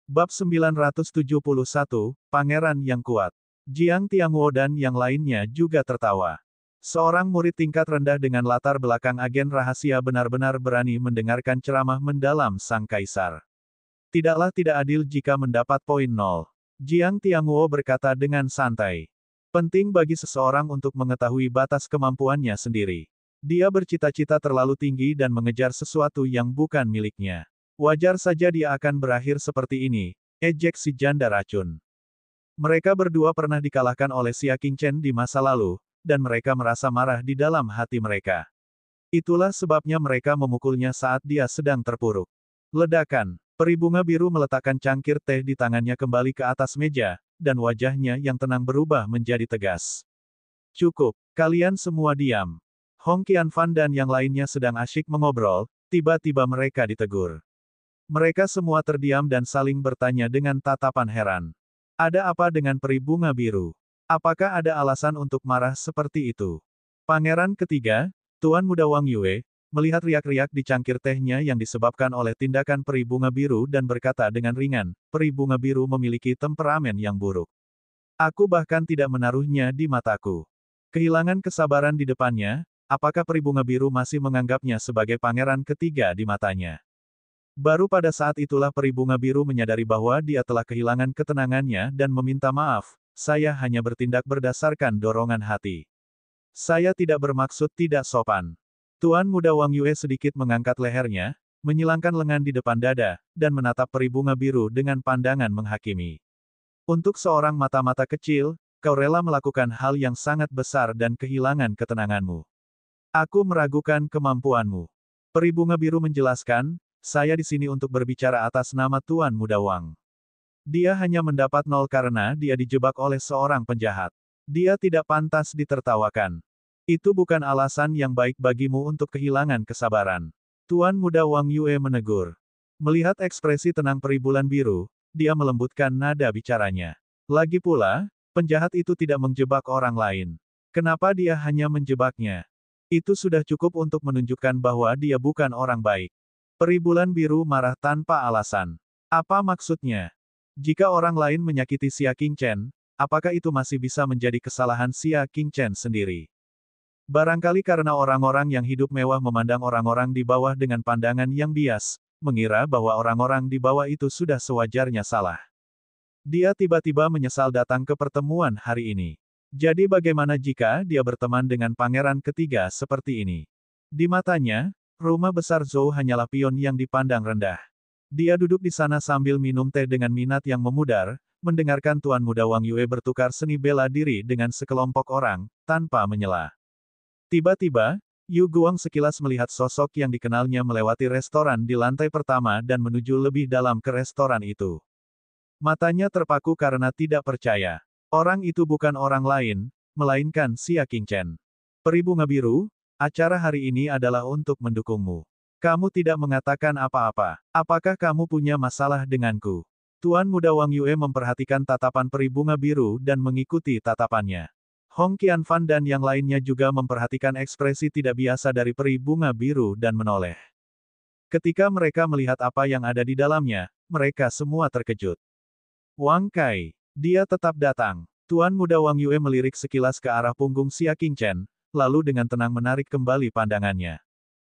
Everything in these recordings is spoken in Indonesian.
Bab 971, Pangeran yang Kuat. Jiang Tianguo dan yang lainnya juga tertawa. Seorang murid tingkat rendah dengan latar belakang agen rahasia benar-benar berani mendengarkan ceramah mendalam sang kaisar. Tidaklah tidak adil jika mendapat poin 0. Jiang Tianguo berkata dengan santai. Penting bagi seseorang untuk mengetahui batas kemampuannya sendiri. Dia bercita-cita terlalu tinggi dan mengejar sesuatu yang bukan miliknya. Wajar saja dia akan berakhir seperti ini, ejek si janda racun. Mereka berdua pernah dikalahkan oleh Xia Qingchen di masa lalu, dan mereka merasa marah di dalam hati mereka. Itulah sebabnya mereka memukulnya saat dia sedang terpuruk. Ledakan. Peri bunga biru meletakkan cangkir teh di tangannya kembali ke atas meja, dan wajahnya yang tenang berubah menjadi tegas. Cukup, kalian semua diam. Hong Qianfan dan yang lainnya sedang asyik mengobrol, tiba-tiba mereka ditegur. Mereka semua terdiam dan saling bertanya dengan tatapan heran. Ada apa dengan peri bunga biru? Apakah ada alasan untuk marah seperti itu? Pangeran ketiga, Tuan Muda Wang Yue, melihat riak-riak di cangkir tehnya yang disebabkan oleh tindakan peri bunga biru dan berkata dengan ringan, peri bunga biru memiliki temperamen yang buruk. Aku bahkan tidak menaruhnya di mataku. Kehilangan kesabaran di depannya, apakah peri bunga biru masih menganggapnya sebagai pangeran ketiga di matanya? Baru pada saat itulah peri bunga biru menyadari bahwa dia telah kehilangan ketenangannya dan meminta maaf, saya hanya bertindak berdasarkan dorongan hati. Saya tidak bermaksud tidak sopan. Tuan Muda Wang Yue sedikit mengangkat lehernya, menyilangkan lengan di depan dada, dan menatap peri bunga biru dengan pandangan menghakimi. Untuk seorang mata-mata kecil, kau rela melakukan hal yang sangat besar dan kehilangan ketenanganmu. Aku meragukan kemampuanmu. Peri bunga biru menjelaskan, saya di sini untuk berbicara atas nama Tuan Muda Wang. Dia hanya mendapat 0 karena dia dijebak oleh seorang penjahat. Dia tidak pantas ditertawakan. Itu bukan alasan yang baik bagimu untuk kehilangan kesabaran. Tuan Muda Wang Yue menegur. Melihat ekspresi tenang peri bulan biru, dia melembutkan nada bicaranya. Lagi pula, penjahat itu tidak menjebak orang lain. Kenapa dia hanya menjebaknya? Itu sudah cukup untuk menunjukkan bahwa dia bukan orang baik. Peri bulan biru marah tanpa alasan. Apa maksudnya? Jika orang lain menyakiti Xia Qingchen, apakah itu masih bisa menjadi kesalahan Xia Qingchen sendiri? Barangkali karena orang-orang yang hidup mewah memandang orang-orang di bawah dengan pandangan yang bias, mengira bahwa orang-orang di bawah itu sudah sewajarnya salah. Dia tiba-tiba menyesal datang ke pertemuan hari ini. Jadi bagaimana jika dia berteman dengan pangeran ketiga seperti ini? Di matanya, rumah besar Zhou hanyalah pion yang dipandang rendah. Dia duduk di sana sambil minum teh dengan minat yang memudar, mendengarkan Tuan Muda Wang Yue bertukar seni bela diri dengan sekelompok orang, tanpa menyela. Tiba-tiba, Yu Guang sekilas melihat sosok yang dikenalnya melewati restoran di lantai pertama dan menuju lebih dalam ke restoran itu. Matanya terpaku karena tidak percaya. Orang itu bukan orang lain, melainkan Xia Qingchen. Peri bunga biru, acara hari ini adalah untuk mendukungmu. Kamu tidak mengatakan apa-apa. Apakah kamu punya masalah denganku? Tuan Muda Wang Yue memperhatikan tatapan peri bunga biru dan mengikuti tatapannya. Hong Qianfan dan yang lainnya juga memperhatikan ekspresi tidak biasa dari peri bunga biru dan menoleh. Ketika mereka melihat apa yang ada di dalamnya, mereka semua terkejut. Wang Kai. Dia tetap datang. Tuan Muda Wang Yue melirik sekilas ke arah punggung Xia Qingchen, lalu dengan tenang menarik kembali pandangannya.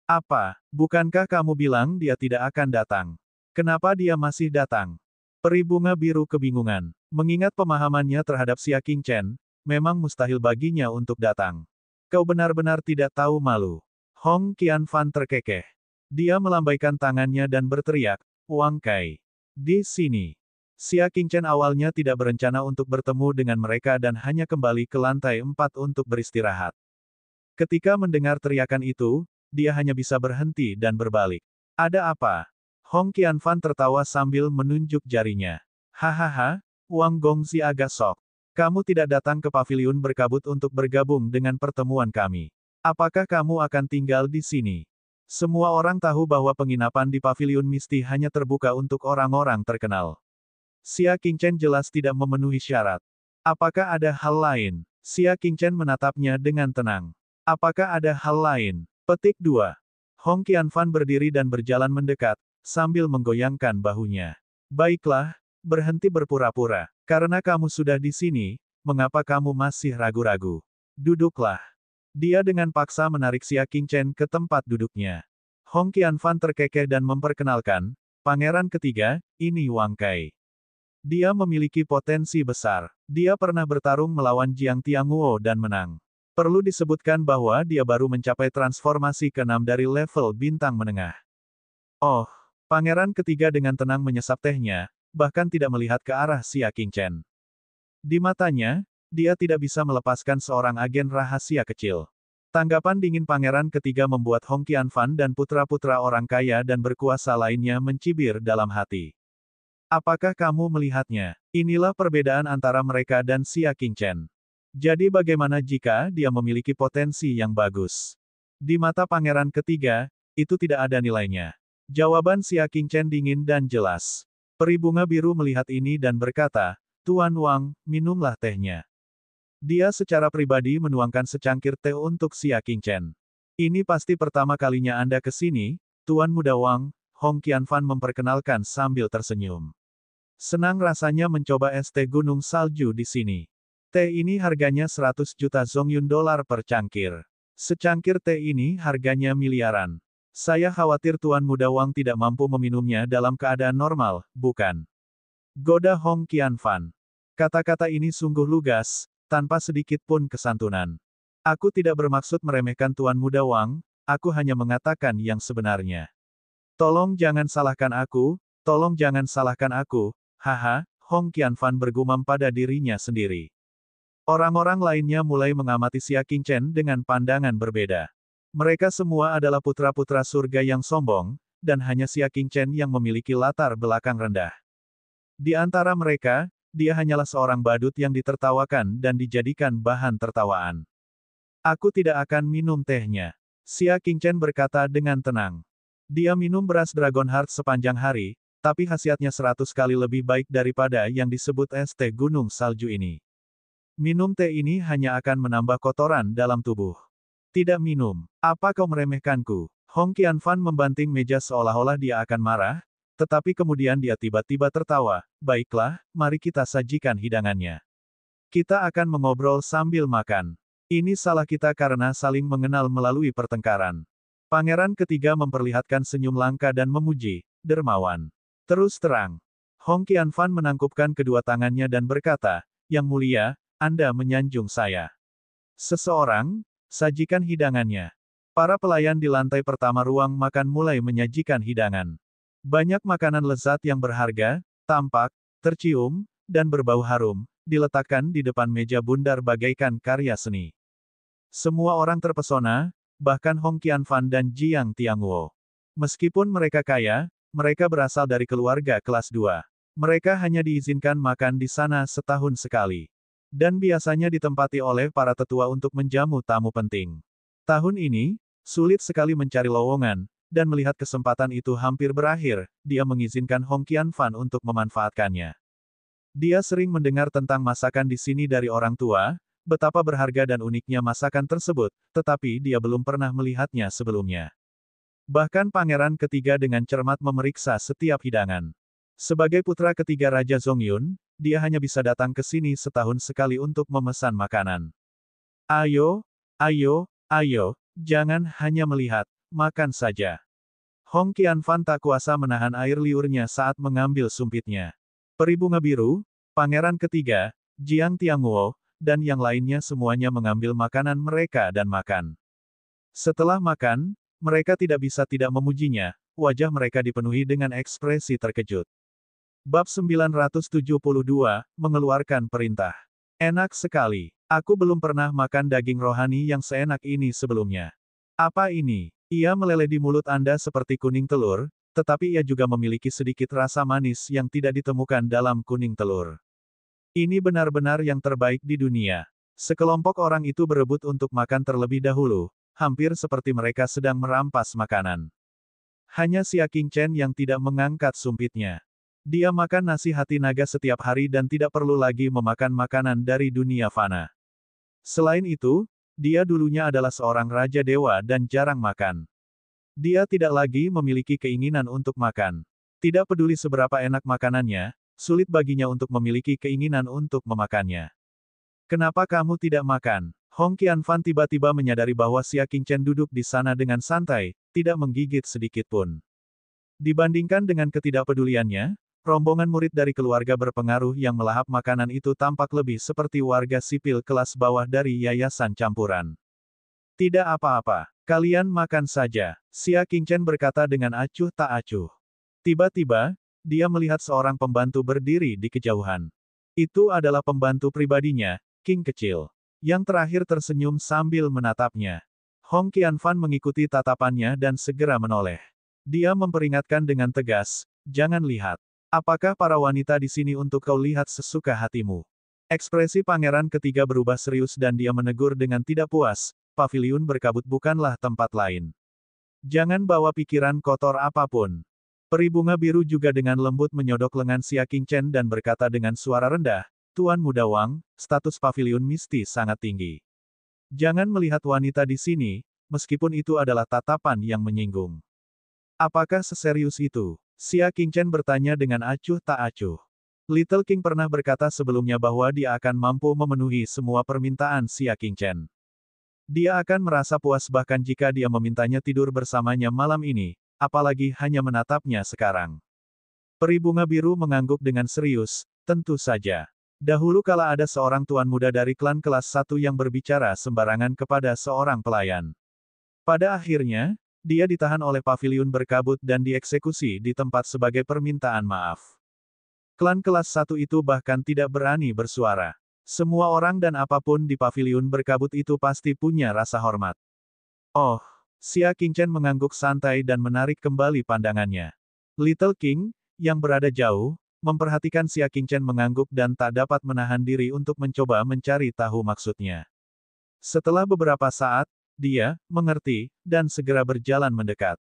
Apa, bukankah kamu bilang dia tidak akan datang? Kenapa dia masih datang? Peri bunga biru kebingungan. Mengingat pemahamannya terhadap Xia Qingchen, memang mustahil baginya untuk datang. Kau benar-benar tidak tahu malu. Hong Qianfan terkekeh. Dia melambaikan tangannya dan berteriak, Wang Kai. Di sini. Xia Qingchen awalnya tidak berencana untuk bertemu dengan mereka dan hanya kembali ke lantai 4 untuk beristirahat. Ketika mendengar teriakan itu, dia hanya bisa berhenti dan berbalik. Ada apa? Hong Qianfan tertawa sambil menunjuk jarinya. Hahaha, Wang Gongzi agak sok. Kamu tidak datang ke paviliun berkabut untuk bergabung dengan pertemuan kami. Apakah kamu akan tinggal di sini? Semua orang tahu bahwa penginapan di paviliun Misti hanya terbuka untuk orang-orang terkenal. Xia Qingchen jelas tidak memenuhi syarat. Apakah ada hal lain? Xia Qingchen menatapnya dengan tenang. Apakah ada hal lain? Petik 2. Hong Qianfan berdiri dan berjalan mendekat, sambil menggoyangkan bahunya. Baiklah, berhenti berpura-pura. Karena kamu sudah di sini, mengapa kamu masih ragu-ragu? Duduklah. Dia dengan paksa menarik Xia Qingchen ke tempat duduknya. Hong Qianfan terkekeh dan memperkenalkan, pangeran ketiga, ini Wang Kai. Dia memiliki potensi besar. Dia pernah bertarung melawan Jiang Tianguo dan menang. Perlu disebutkan bahwa dia baru mencapai transformasi ke-6 dari level bintang menengah. Oh, pangeran ketiga dengan tenang menyesap tehnya, bahkan tidak melihat ke arah Xia Qingchen. Di matanya, dia tidak bisa melepaskan seorang agen rahasia kecil. Tanggapan dingin pangeran ketiga membuat Hong Qianfan dan putra-putra orang kaya dan berkuasa lainnya mencibir dalam hati. Apakah kamu melihatnya? Inilah perbedaan antara mereka dan Xia Qingchen. Jadi bagaimana jika dia memiliki potensi yang bagus? Di mata pangeran ketiga, itu tidak ada nilainya. Jawaban Xia Qingchen dingin dan jelas. Peri bunga biru melihat ini dan berkata, Tuan Wang, minumlah tehnya. Dia secara pribadi menuangkan secangkir teh untuk Xia Qingchen. Ini pasti pertama kalinya Anda ke sini, Tuan Muda Wang, Hong Qianfan memperkenalkan sambil tersenyum. Senang rasanya mencoba es teh gunung salju di sini. Teh ini harganya 100 juta Zongyun dolar per cangkir. Secangkir teh ini harganya miliaran. Saya khawatir Tuan Muda Wang tidak mampu meminumnya dalam keadaan normal, bukan? Goda Hong Qianfan. Kata-kata ini sungguh lugas, tanpa sedikit pun kesantunan. Aku tidak bermaksud meremehkan Tuan Muda Wang, aku hanya mengatakan yang sebenarnya. Tolong jangan salahkan aku, tolong jangan salahkan aku, haha, Hong Qianfan bergumam pada dirinya sendiri. Orang-orang lainnya mulai mengamati Xia Qingchen dengan pandangan berbeda. Mereka semua adalah putra-putra surga yang sombong, dan hanya Xia Qingchen yang memiliki latar belakang rendah. Di antara mereka, dia hanyalah seorang badut yang ditertawakan dan dijadikan bahan tertawaan. Aku tidak akan minum tehnya. Xia Qingchen berkata dengan tenang. Dia minum beras Dragon Heart sepanjang hari, tapi khasiatnya 100 kali lebih baik daripada yang disebut es teh gunung salju ini. Minum teh ini hanya akan menambah kotoran dalam tubuh. Tidak minum. Apa kau meremehkanku? Hong Qianfan membanting meja seolah-olah dia akan marah, tetapi kemudian dia tiba-tiba tertawa. Baiklah, mari kita sajikan hidangannya. Kita akan mengobrol sambil makan. Ini salah kita karena saling mengenal melalui pertengkaran. Pangeran ketiga memperlihatkan senyum langka dan memuji, dermawan. Terus terang. Hong Qianfan menangkupkan kedua tangannya dan berkata, Yang mulia, Anda menyanjung saya. Seseorang, sajikan hidangannya. Para pelayan di lantai pertama ruang makan mulai menyajikan hidangan. Banyak makanan lezat yang berharga, tampak, tercium, dan berbau harum, diletakkan di depan meja bundar bagaikan karya seni. Semua orang terpesona, bahkan Hong Qianfan dan Jiang Tianguo. Meskipun mereka kaya, mereka berasal dari keluarga kelas 2. Mereka hanya diizinkan makan di sana setahun sekali. Dan biasanya ditempati oleh para tetua untuk menjamu tamu penting. Tahun ini, sulit sekali mencari lowongan, dan melihat kesempatan itu hampir berakhir, dia mengizinkan Hong Qianfan untuk memanfaatkannya. Dia sering mendengar tentang masakan di sini dari orang tua, betapa berharga dan uniknya masakan tersebut, tetapi dia belum pernah melihatnya sebelumnya. Bahkan pangeran ketiga dengan cermat memeriksa setiap hidangan. Sebagai putra ketiga Raja Zongyun, dia hanya bisa datang ke sini setahun sekali untuk memesan makanan. Ayo, ayo, ayo, jangan hanya melihat, makan saja. Hong Qianfan tak kuasa menahan air liurnya saat mengambil sumpitnya. Peri bunga biru, pangeran ketiga, Jiang Tianguo, dan yang lainnya semuanya mengambil makanan mereka dan makan. Setelah makan, mereka tidak bisa tidak memujinya, wajah mereka dipenuhi dengan ekspresi terkejut. Bab 972, mengeluarkan perintah. Enak sekali. Aku belum pernah makan daging rohani yang seenak ini sebelumnya. Apa ini? Ia meleleh di mulut Anda seperti kuning telur, tetapi ia juga memiliki sedikit rasa manis yang tidak ditemukan dalam kuning telur. Ini benar-benar yang terbaik di dunia. Sekelompok orang itu berebut untuk makan terlebih dahulu, hampir seperti mereka sedang merampas makanan. Hanya Xia Qingchen yang tidak mengangkat sumpitnya. Dia makan nasi hati naga setiap hari dan tidak perlu lagi memakan makanan dari dunia fana. Selain itu, dia dulunya adalah seorang raja dewa dan jarang makan. Dia tidak lagi memiliki keinginan untuk makan. Tidak peduli seberapa enak makanannya, sulit baginya untuk memiliki keinginan untuk memakannya. Kenapa kamu tidak makan? Hong Qianfan tiba-tiba menyadari bahwa Xia Qingchen duduk di sana dengan santai, tidak menggigit sedikit pun. Dibandingkan dengan ketidakpeduliannya, rombongan murid dari keluarga berpengaruh yang melahap makanan itu tampak lebih seperti warga sipil kelas bawah dari yayasan campuran. Tidak apa-apa, kalian makan saja, Xia Qingchen berkata dengan acuh tak acuh. Tiba-tiba, dia melihat seorang pembantu berdiri di kejauhan. Itu adalah pembantu pribadinya, King kecil. Yang terakhir tersenyum sambil menatapnya. Hong Qianfan mengikuti tatapannya dan segera menoleh. Dia memperingatkan dengan tegas, jangan lihat. Apakah para wanita di sini untuk kau lihat sesuka hatimu? Ekspresi pangeran ketiga berubah serius dan dia menegur dengan tidak puas, paviliun berkabut bukanlah tempat lain. Jangan bawa pikiran kotor apapun. Peri bunga biru juga dengan lembut menyodok lengan Xia Qingchen dan berkata dengan suara rendah, Tuan Muda Wang, status paviliun misti sangat tinggi. Jangan melihat wanita di sini, meskipun itu adalah tatapan yang menyinggung. Apakah seserius itu? Xia Qingchen bertanya dengan acuh tak acuh. Little King pernah berkata sebelumnya bahwa dia akan mampu memenuhi semua permintaan Xia Qingchen. Dia akan merasa puas bahkan jika dia memintanya tidur bersamanya malam ini, apalagi hanya menatapnya sekarang. Peri bunga biru mengangguk dengan serius, tentu saja. Dahulu kala ada seorang tuan muda dari klan kelas 1 yang berbicara sembarangan kepada seorang pelayan. Pada akhirnya, dia ditahan oleh paviliun berkabut dan dieksekusi di tempat sebagai permintaan maaf. Klan kelas 1 itu bahkan tidak berani bersuara. Semua orang dan apapun di paviliun berkabut itu pasti punya rasa hormat. Oh, Xia Qingchen mengangguk santai dan menarik kembali pandangannya. Little King, yang berada jauh, memperhatikan Xia Qingchen mengangguk dan tak dapat menahan diri untuk mencoba mencari tahu maksudnya. Setelah beberapa saat, dia mengerti dan segera berjalan mendekat.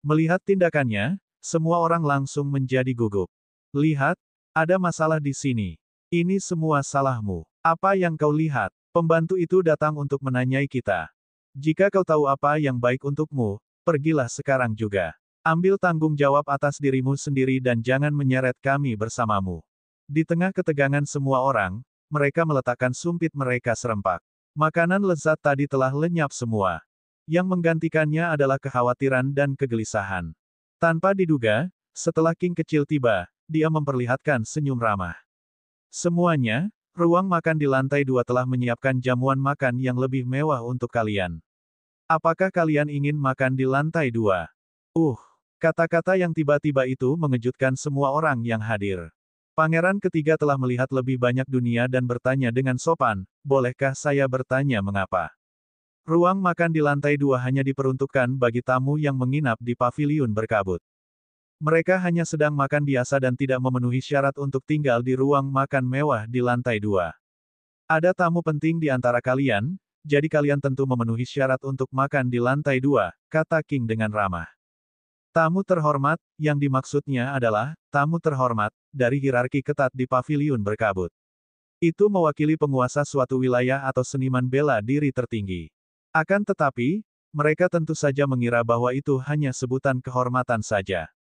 Melihat tindakannya, semua orang langsung menjadi gugup. Lihat, ada masalah di sini. Ini semua salahmu. Apa yang kau lihat? Pembantu itu datang untuk menanyai kita. Jika kau tahu apa yang baik untukmu, pergilah sekarang juga. Ambil tanggung jawab atas dirimu sendiri dan jangan menyeret kami bersamamu. Di tengah ketegangan semua orang, mereka meletakkan sumpit mereka serempak. Makanan lezat tadi telah lenyap semua. Yang menggantikannya adalah kekhawatiran dan kegelisahan. Tanpa diduga, setelah King kecil tiba, dia memperlihatkan senyum ramah. Semuanya, ruang makan di lantai 2 telah menyiapkan jamuan makan yang lebih mewah untuk kalian. Apakah kalian ingin makan di lantai 2? Kata-kata yang tiba-tiba itu mengejutkan semua orang yang hadir. Pangeran ketiga telah melihat lebih banyak dunia dan bertanya dengan sopan, bolehkah saya bertanya mengapa? Ruang makan di lantai 2 hanya diperuntukkan bagi tamu yang menginap di paviliun berkabut. Mereka hanya sedang makan biasa dan tidak memenuhi syarat untuk tinggal di ruang makan mewah di lantai 2. Ada tamu penting di antara kalian, jadi kalian tentu memenuhi syarat untuk makan di lantai 2, kata King dengan ramah. Tamu terhormat, yang dimaksudnya adalah, tamu terhormat, dari hierarki ketat di paviliun berkabut. Itu mewakili penguasa suatu wilayah atau seniman bela diri tertinggi. Akan tetapi, mereka tentu saja mengira bahwa itu hanya sebutan kehormatan saja.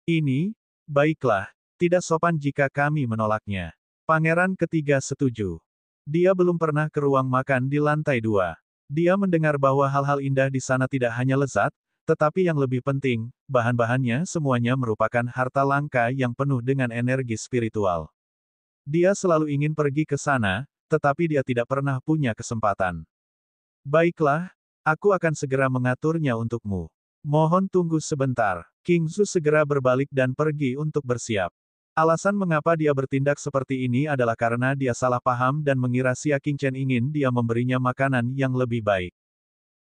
Ini, baiklah, tidak sopan jika kami menolaknya. Pangeran ketiga setuju. Dia belum pernah ke ruang makan di lantai 2. Dia mendengar bahwa hal-hal indah di sana tidak hanya lezat, tetapi yang lebih penting, bahan-bahannya semuanya merupakan harta langka yang penuh dengan energi spiritual. Dia selalu ingin pergi ke sana, tetapi dia tidak pernah punya kesempatan. Baiklah, aku akan segera mengaturnya untukmu. Mohon tunggu sebentar. King Zhu segera berbalik dan pergi untuk bersiap. Alasan mengapa dia bertindak seperti ini adalah karena dia salah paham dan mengira Xia Qingchen ingin dia memberinya makanan yang lebih baik.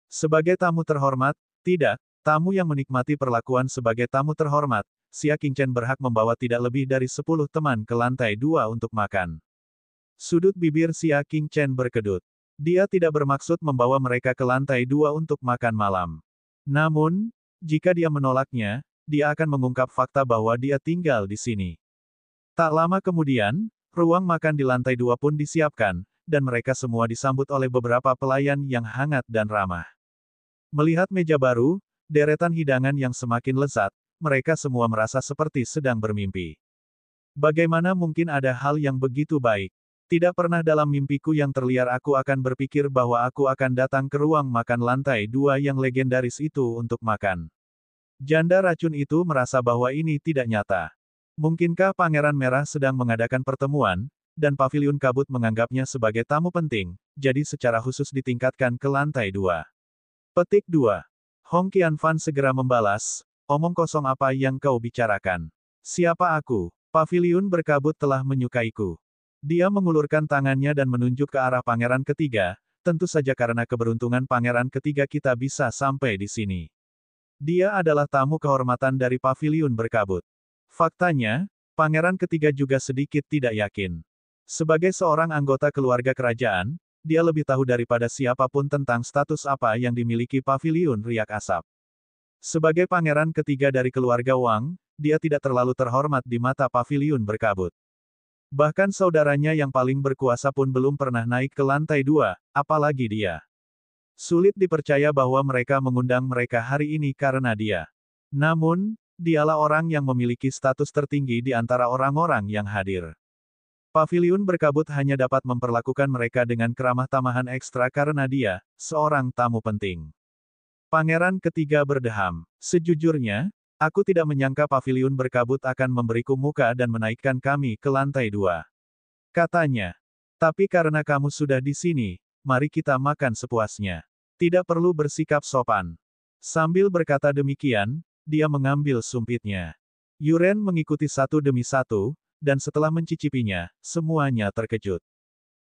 Sebagai tamu terhormat, tidak, tamu yang menikmati perlakuan sebagai tamu terhormat, Xia Qingchen berhak membawa tidak lebih dari 10 teman ke lantai 2 untuk makan. Sudut bibir Xia Qingchen berkedut. Dia tidak bermaksud membawa mereka ke lantai 2 untuk makan malam. Namun, jika dia menolaknya, dia akan mengungkap fakta bahwa dia tinggal di sini. Tak lama kemudian, ruang makan di lantai 2 pun disiapkan, dan mereka semua disambut oleh beberapa pelayan yang hangat dan ramah. Melihat meja baru, deretan hidangan yang semakin lezat, mereka semua merasa seperti sedang bermimpi. Bagaimana mungkin ada hal yang begitu baik? Tidak pernah dalam mimpiku yang terliar aku akan berpikir bahwa aku akan datang ke ruang makan lantai 2 yang legendaris itu untuk makan. Janda racun itu merasa bahwa ini tidak nyata. Mungkinkah Pangeran Merah sedang mengadakan pertemuan, dan Paviliun Kabut menganggapnya sebagai tamu penting, jadi secara khusus ditingkatkan ke lantai 2. Petik 2. Hong Qianfan segera membalas, omong kosong apa yang kau bicarakan? Siapa aku? Paviliun Berkabut telah menyukaiku. Dia mengulurkan tangannya dan menunjuk ke arah Pangeran Ketiga, tentu saja karena keberuntungan Pangeran Ketiga kita bisa sampai di sini. Dia adalah tamu kehormatan dari Paviliun Berkabut. Faktanya, Pangeran Ketiga juga sedikit tidak yakin. Sebagai seorang anggota keluarga kerajaan, dia lebih tahu daripada siapapun tentang status apa yang dimiliki Paviliun Riak Asap. Sebagai Pangeran Ketiga dari keluarga Wang, dia tidak terlalu terhormat di mata Paviliun Berkabut. Bahkan saudaranya yang paling berkuasa pun belum pernah naik ke lantai 2, apalagi dia. Sulit dipercaya bahwa mereka mengundang mereka hari ini karena dia. Namun, dialah orang yang memiliki status tertinggi di antara orang-orang yang hadir. Paviliun Berkabut hanya dapat memperlakukan mereka dengan keramah tamahan ekstra karena dia, seorang tamu penting. Pangeran Ketiga berdeham. Sejujurnya, aku tidak menyangka Paviliun Berkabut akan memberiku muka dan menaikkan kami ke lantai 2. Katanya. Tapi karena kamu sudah di sini, mari kita makan sepuasnya. Tidak perlu bersikap sopan. Sambil berkata demikian, dia mengambil sumpitnya. Yuren mengikuti satu demi satu, dan setelah mencicipinya, semuanya terkejut.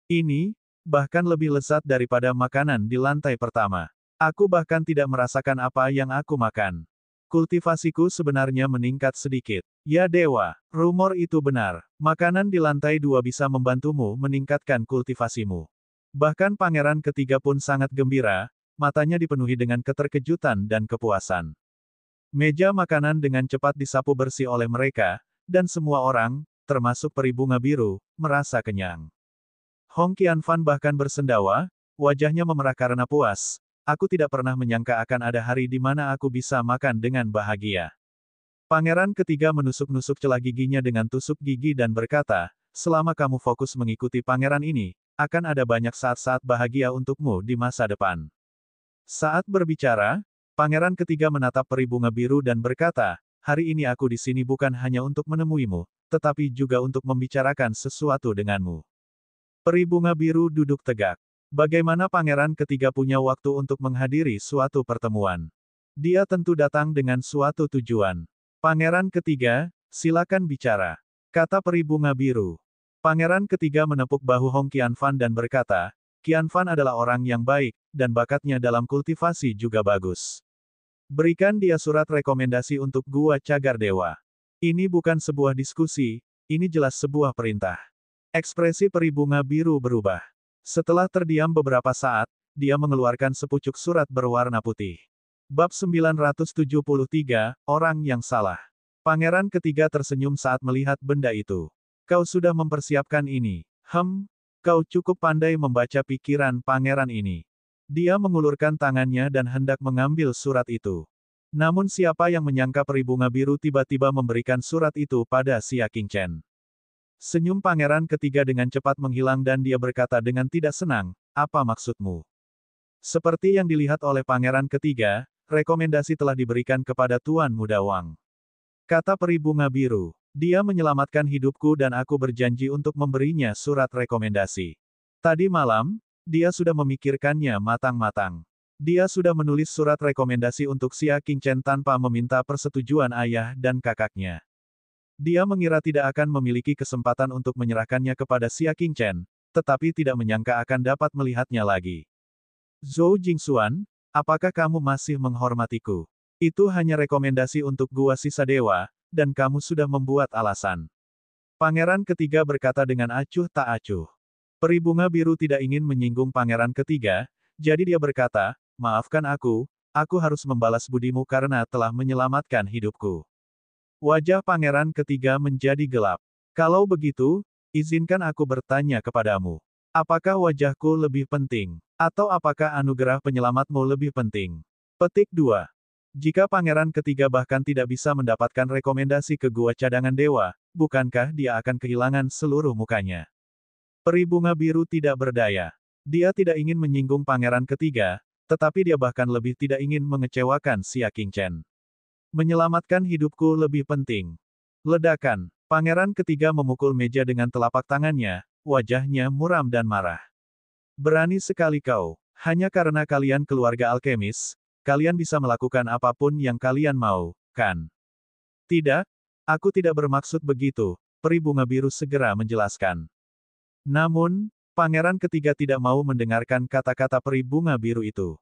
Ini, bahkan lebih lezat daripada makanan di lantai pertama. Aku bahkan tidak merasakan apa yang aku makan. Kultivasiku sebenarnya meningkat sedikit. Ya dewa, rumor itu benar. Makanan di lantai 2 bisa membantumu meningkatkan kultivasimu. Bahkan Pangeran Ketiga pun sangat gembira, matanya dipenuhi dengan keterkejutan dan kepuasan. Meja makanan dengan cepat disapu bersih oleh mereka, dan semua orang, termasuk peri bunga biru, merasa kenyang. Hong Qianfan bahkan bersendawa, wajahnya memerah karena puas. Aku tidak pernah menyangka akan ada hari di mana aku bisa makan dengan bahagia. Pangeran Ketiga menusuk-nusuk celah giginya dengan tusuk gigi dan berkata, selama kamu fokus mengikuti pangeran ini, akan ada banyak saat-saat bahagia untukmu di masa depan. Saat berbicara, Pangeran Ketiga menatap peri bunga biru dan berkata, hari ini aku di sini bukan hanya untuk menemuimu, tetapi juga untuk membicarakan sesuatu denganmu. Peri bunga biru duduk tegak. Bagaimana Pangeran Ketiga punya waktu untuk menghadiri suatu pertemuan? Dia tentu datang dengan suatu tujuan. Pangeran Ketiga, silakan bicara. Kata peri bunga biru. Pangeran Ketiga menepuk bahu Hong Qianfan dan berkata, Qianfan adalah orang yang baik, dan bakatnya dalam kultivasi juga bagus. Berikan dia surat rekomendasi untuk Gua Cagar Dewa. Ini bukan sebuah diskusi, ini jelas sebuah perintah. Ekspresi peri bunga biru berubah. Setelah terdiam beberapa saat, dia mengeluarkan sepucuk surat berwarna putih. Bab 973, Orang yang Salah. Pangeran Ketiga tersenyum saat melihat benda itu. Kau sudah mempersiapkan ini. Kau cukup pandai membaca pikiran pangeran ini. Dia mengulurkan tangannya dan hendak mengambil surat itu. Namun siapa yang menyangka peri bunga biru tiba-tiba memberikan surat itu pada Xia Qingchen. Senyum Pangeran Ketiga dengan cepat menghilang dan dia berkata dengan tidak senang, apa maksudmu? Seperti yang dilihat oleh Pangeran Ketiga, rekomendasi telah diberikan kepada Tuan Muda Wang. Kata peri bunga biru, dia menyelamatkan hidupku dan aku berjanji untuk memberinya surat rekomendasi. Tadi malam, dia sudah memikirkannya matang-matang. Dia sudah menulis surat rekomendasi untuk Xia Qingchen tanpa meminta persetujuan ayah dan kakaknya. Dia mengira tidak akan memiliki kesempatan untuk menyerahkannya kepada Xia Qingchen, tetapi tidak menyangka akan dapat melihatnya lagi. Zhou Jingxuan, apakah kamu masih menghormatiku? Itu hanya rekomendasi untuk Gua Sisa Dewa, dan kamu sudah membuat alasan. Pangeran Ketiga berkata dengan acuh tak acuh. Peri bunga biru tidak ingin menyinggung Pangeran Ketiga, jadi dia berkata, maafkan aku harus membalas budimu karena telah menyelamatkan hidupku. Wajah Pangeran Ketiga menjadi gelap. Kalau begitu, izinkan aku bertanya kepadamu. Apakah wajahku lebih penting? Atau apakah anugerah penyelamatmu lebih penting? Petik 2. Jika pangeran ketiga bahkan tidak bisa mendapatkan rekomendasi ke gua cadangan dewa, bukankah dia akan kehilangan seluruh mukanya? Peri bunga biru tidak berdaya. Dia tidak ingin menyinggung pangeran ketiga, tetapi dia bahkan lebih tidak ingin mengecewakan Xia Qingchen. Menyelamatkan hidupku lebih penting. Ledakan. Pangeran ketiga memukul meja dengan telapak tangannya, wajahnya muram dan marah. Berani sekali kau. Hanya karena kalian keluarga alkemis, kalian bisa melakukan apapun yang kalian mau, kan? Tidak, aku tidak bermaksud begitu, peri bunga biru segera menjelaskan. Namun, pangeran ketiga tidak mau mendengarkan kata-kata peri bunga biru itu.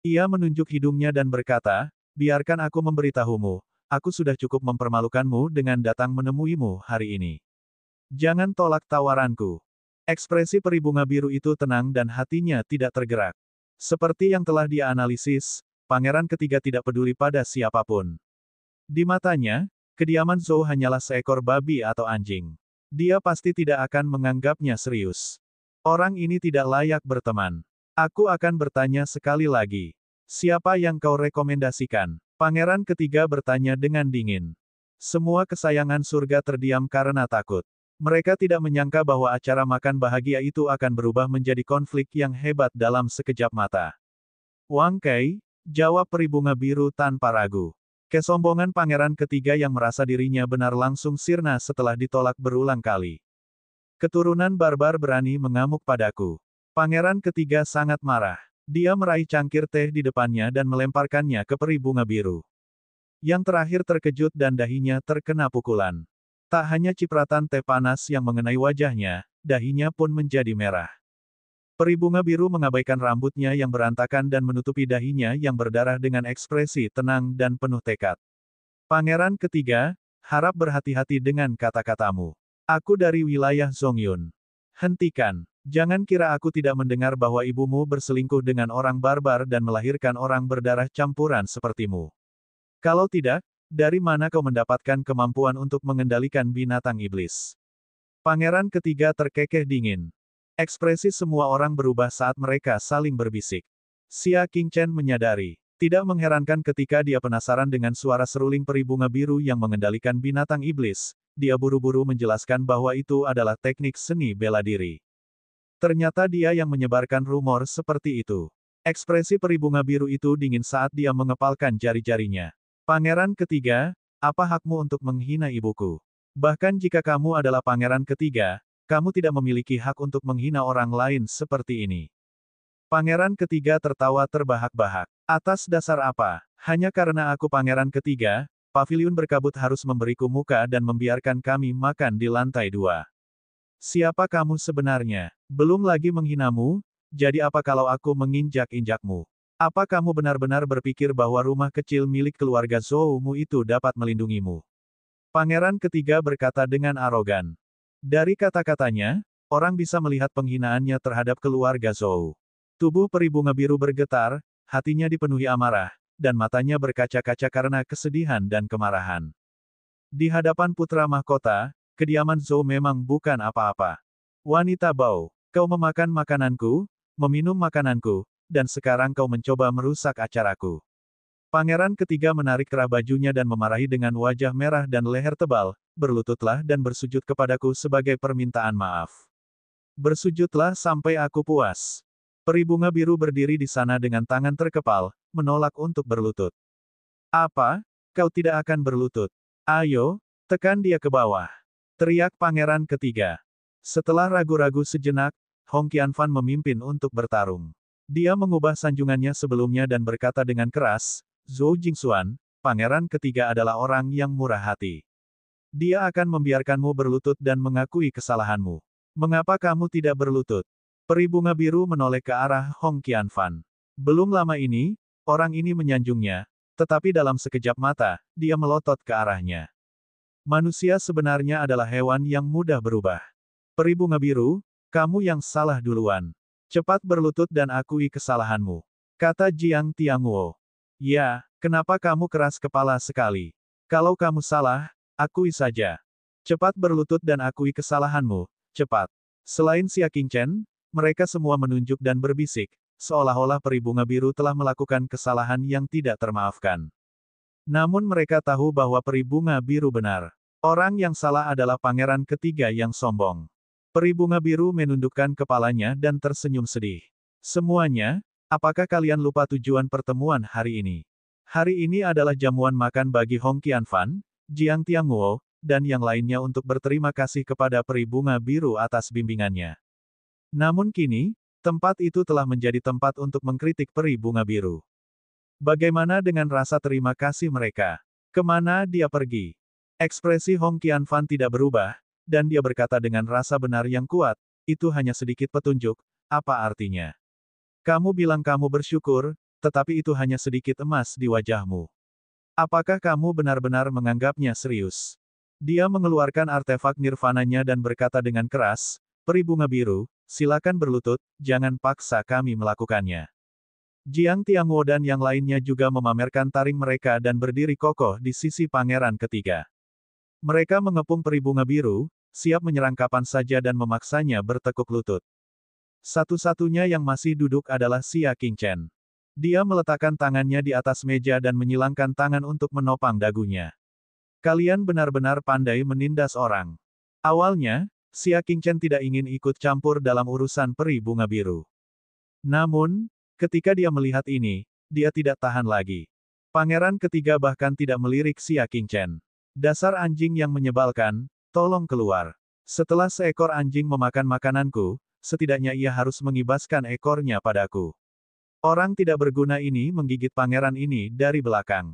Ia menunjuk hidungnya dan berkata, biarkan aku memberitahumu, aku sudah cukup mempermalukanmu dengan datang menemuimu hari ini. Jangan tolak tawaranku. Ekspresi peri bunga biru itu tenang dan hatinya tidak tergerak. Seperti yang telah dia analisis, pangeran ketiga tidak peduli pada siapapun. Di matanya, kediaman Zhou hanyalah seekor babi atau anjing. Dia pasti tidak akan menganggapnya serius. Orang ini tidak layak berteman. Aku akan bertanya sekali lagi. Siapa yang kau rekomendasikan? Pangeran ketiga bertanya dengan dingin. Semua kesayangan surga terdiam karena takut. Mereka tidak menyangka bahwa acara makan bahagia itu akan berubah menjadi konflik yang hebat dalam sekejap mata. Wang Kei, jawab peri bunga biru tanpa ragu. Kesombongan pangeran ketiga yang merasa dirinya benar langsung sirna setelah ditolak berulang kali. Keturunan barbar berani mengamuk padaku. Pangeran ketiga sangat marah. Dia meraih cangkir teh di depannya dan melemparkannya ke peri bunga biru. Yang terakhir terkejut dan dahinya terkena pukulan. Tak hanya cipratan teh panas yang mengenai wajahnya, dahinya pun menjadi merah. Peri bunga biru mengabaikan rambutnya yang berantakan dan menutupi dahinya yang berdarah dengan ekspresi tenang dan penuh tekad. Pangeran ketiga, harap berhati-hati dengan kata-katamu. Aku dari wilayah Zongyun. Hentikan. Jangan kira aku tidak mendengar bahwa ibumu berselingkuh dengan orang barbar dan melahirkan orang berdarah campuran sepertimu. Kalau tidak, dari mana kau mendapatkan kemampuan untuk mengendalikan binatang iblis? Pangeran ketiga terkekeh dingin. Ekspresi semua orang berubah saat mereka saling berbisik. Xia Qingchen menyadari. Tidak mengherankan ketika dia penasaran dengan suara seruling peri bunga biru yang mengendalikan binatang iblis, dia buru-buru menjelaskan bahwa itu adalah teknik seni bela diri. Ternyata dia yang menyebarkan rumor seperti itu. Ekspresi peri bunga biru itu dingin saat dia mengepalkan jari-jarinya. Pangeran ketiga, apa hakmu untuk menghina ibuku? Bahkan jika kamu adalah pangeran ketiga, kamu tidak memiliki hak untuk menghina orang lain seperti ini. Pangeran ketiga tertawa terbahak-bahak. Atas dasar apa? Hanya karena aku pangeran ketiga, paviliun berkabut harus memberiku muka dan membiarkan kami makan di lantai 2. Siapa kamu sebenarnya? Belum lagi menghinamu, jadi apa kalau aku menginjak-injakmu? Apa kamu benar-benar berpikir bahwa rumah kecil milik keluarga Zhou-mu itu dapat melindungimu? Pangeran ketiga berkata dengan arogan. Dari kata-katanya, orang bisa melihat penghinaannya terhadap keluarga Zhou. Tubuh peri bunga biru bergetar, hatinya dipenuhi amarah, dan matanya berkaca-kaca karena kesedihan dan kemarahan. Di hadapan putra mahkota, kediaman Zhou memang bukan apa-apa. Wanita bau, kau memakan makananku, meminum makananku, dan sekarang kau mencoba merusak acaraku. Pangeran ketiga menarik kerah bajunya dan memarahi dengan wajah merah dan leher tebal, berlututlah dan bersujud kepadaku sebagai permintaan maaf. Bersujudlah sampai aku puas. Peri bunga biru berdiri di sana dengan tangan terkepal, menolak untuk berlutut. Apa? Kau tidak akan berlutut? Ayo, tekan dia ke bawah. Teriak pangeran ketiga. Setelah ragu-ragu sejenak, Hong Qianfan memimpin untuk bertarung. Dia mengubah sanjungannya sebelumnya dan berkata dengan keras, Zhou Jingxuan, pangeran ketiga adalah orang yang murah hati. Dia akan membiarkanmu berlutut dan mengakui kesalahanmu. Mengapa kamu tidak berlutut? Peri bunga biru menoleh ke arah Hong Qianfan. Belum lama ini, orang ini menyanjungnya, tetapi dalam sekejap mata, dia melotot ke arahnya. Manusia sebenarnya adalah hewan yang mudah berubah. Peri bunga biru, kamu yang salah duluan. Cepat berlutut dan akui kesalahanmu. Kata Jiang Tianguo. Ya, kenapa kamu keras kepala sekali? Kalau kamu salah, akui saja. Cepat berlutut dan akui kesalahanmu, cepat. Selain Xia Qingchen, mereka semua menunjuk dan berbisik, seolah-olah peri bunga biru telah melakukan kesalahan yang tidak termaafkan. Namun mereka tahu bahwa peri bunga biru benar. Orang yang salah adalah pangeran ketiga yang sombong. Peri bunga biru menundukkan kepalanya dan tersenyum sedih. Semuanya, apakah kalian lupa tujuan pertemuan hari ini? Hari ini adalah jamuan makan bagi Hong Qianfan, Jiang Tianguo, dan yang lainnya untuk berterima kasih kepada peri bunga biru atas bimbingannya. Namun kini, tempat itu telah menjadi tempat untuk mengkritik peri bunga biru. Bagaimana dengan rasa terima kasih mereka? Kemana dia pergi? Ekspresi Hong Qianfan tidak berubah, dan dia berkata dengan rasa benar yang kuat, itu hanya sedikit petunjuk, apa artinya? Kamu bilang kamu bersyukur, tetapi itu hanya sedikit emas di wajahmu. Apakah kamu benar-benar menganggapnya serius? Dia mengeluarkan artefak nirvananya dan berkata dengan keras, peri bunga biru, silakan berlutut, jangan paksa kami melakukannya. Jiang Tianguo dan yang lainnya juga memamerkan taring mereka dan berdiri kokoh di sisi pangeran ketiga. Mereka mengepung peri bunga biru, siap menyerang kapan saja dan memaksanya bertekuk lutut. Satu-satunya yang masih duduk adalah Xia Qingchen. Dia meletakkan tangannya di atas meja dan menyilangkan tangan untuk menopang dagunya. Kalian benar-benar pandai menindas orang. Awalnya, Xia Qingchen tidak ingin ikut campur dalam urusan peri bunga biru. Namun, ketika dia melihat ini, dia tidak tahan lagi. Pangeran ketiga bahkan tidak melirik Xia Qingchen. Dasar anjing yang menyebalkan, tolong keluar. Setelah seekor anjing memakan makananku, setidaknya ia harus mengibaskan ekornya padaku. Orang tidak berguna ini menggigit pangeran ini dari belakang.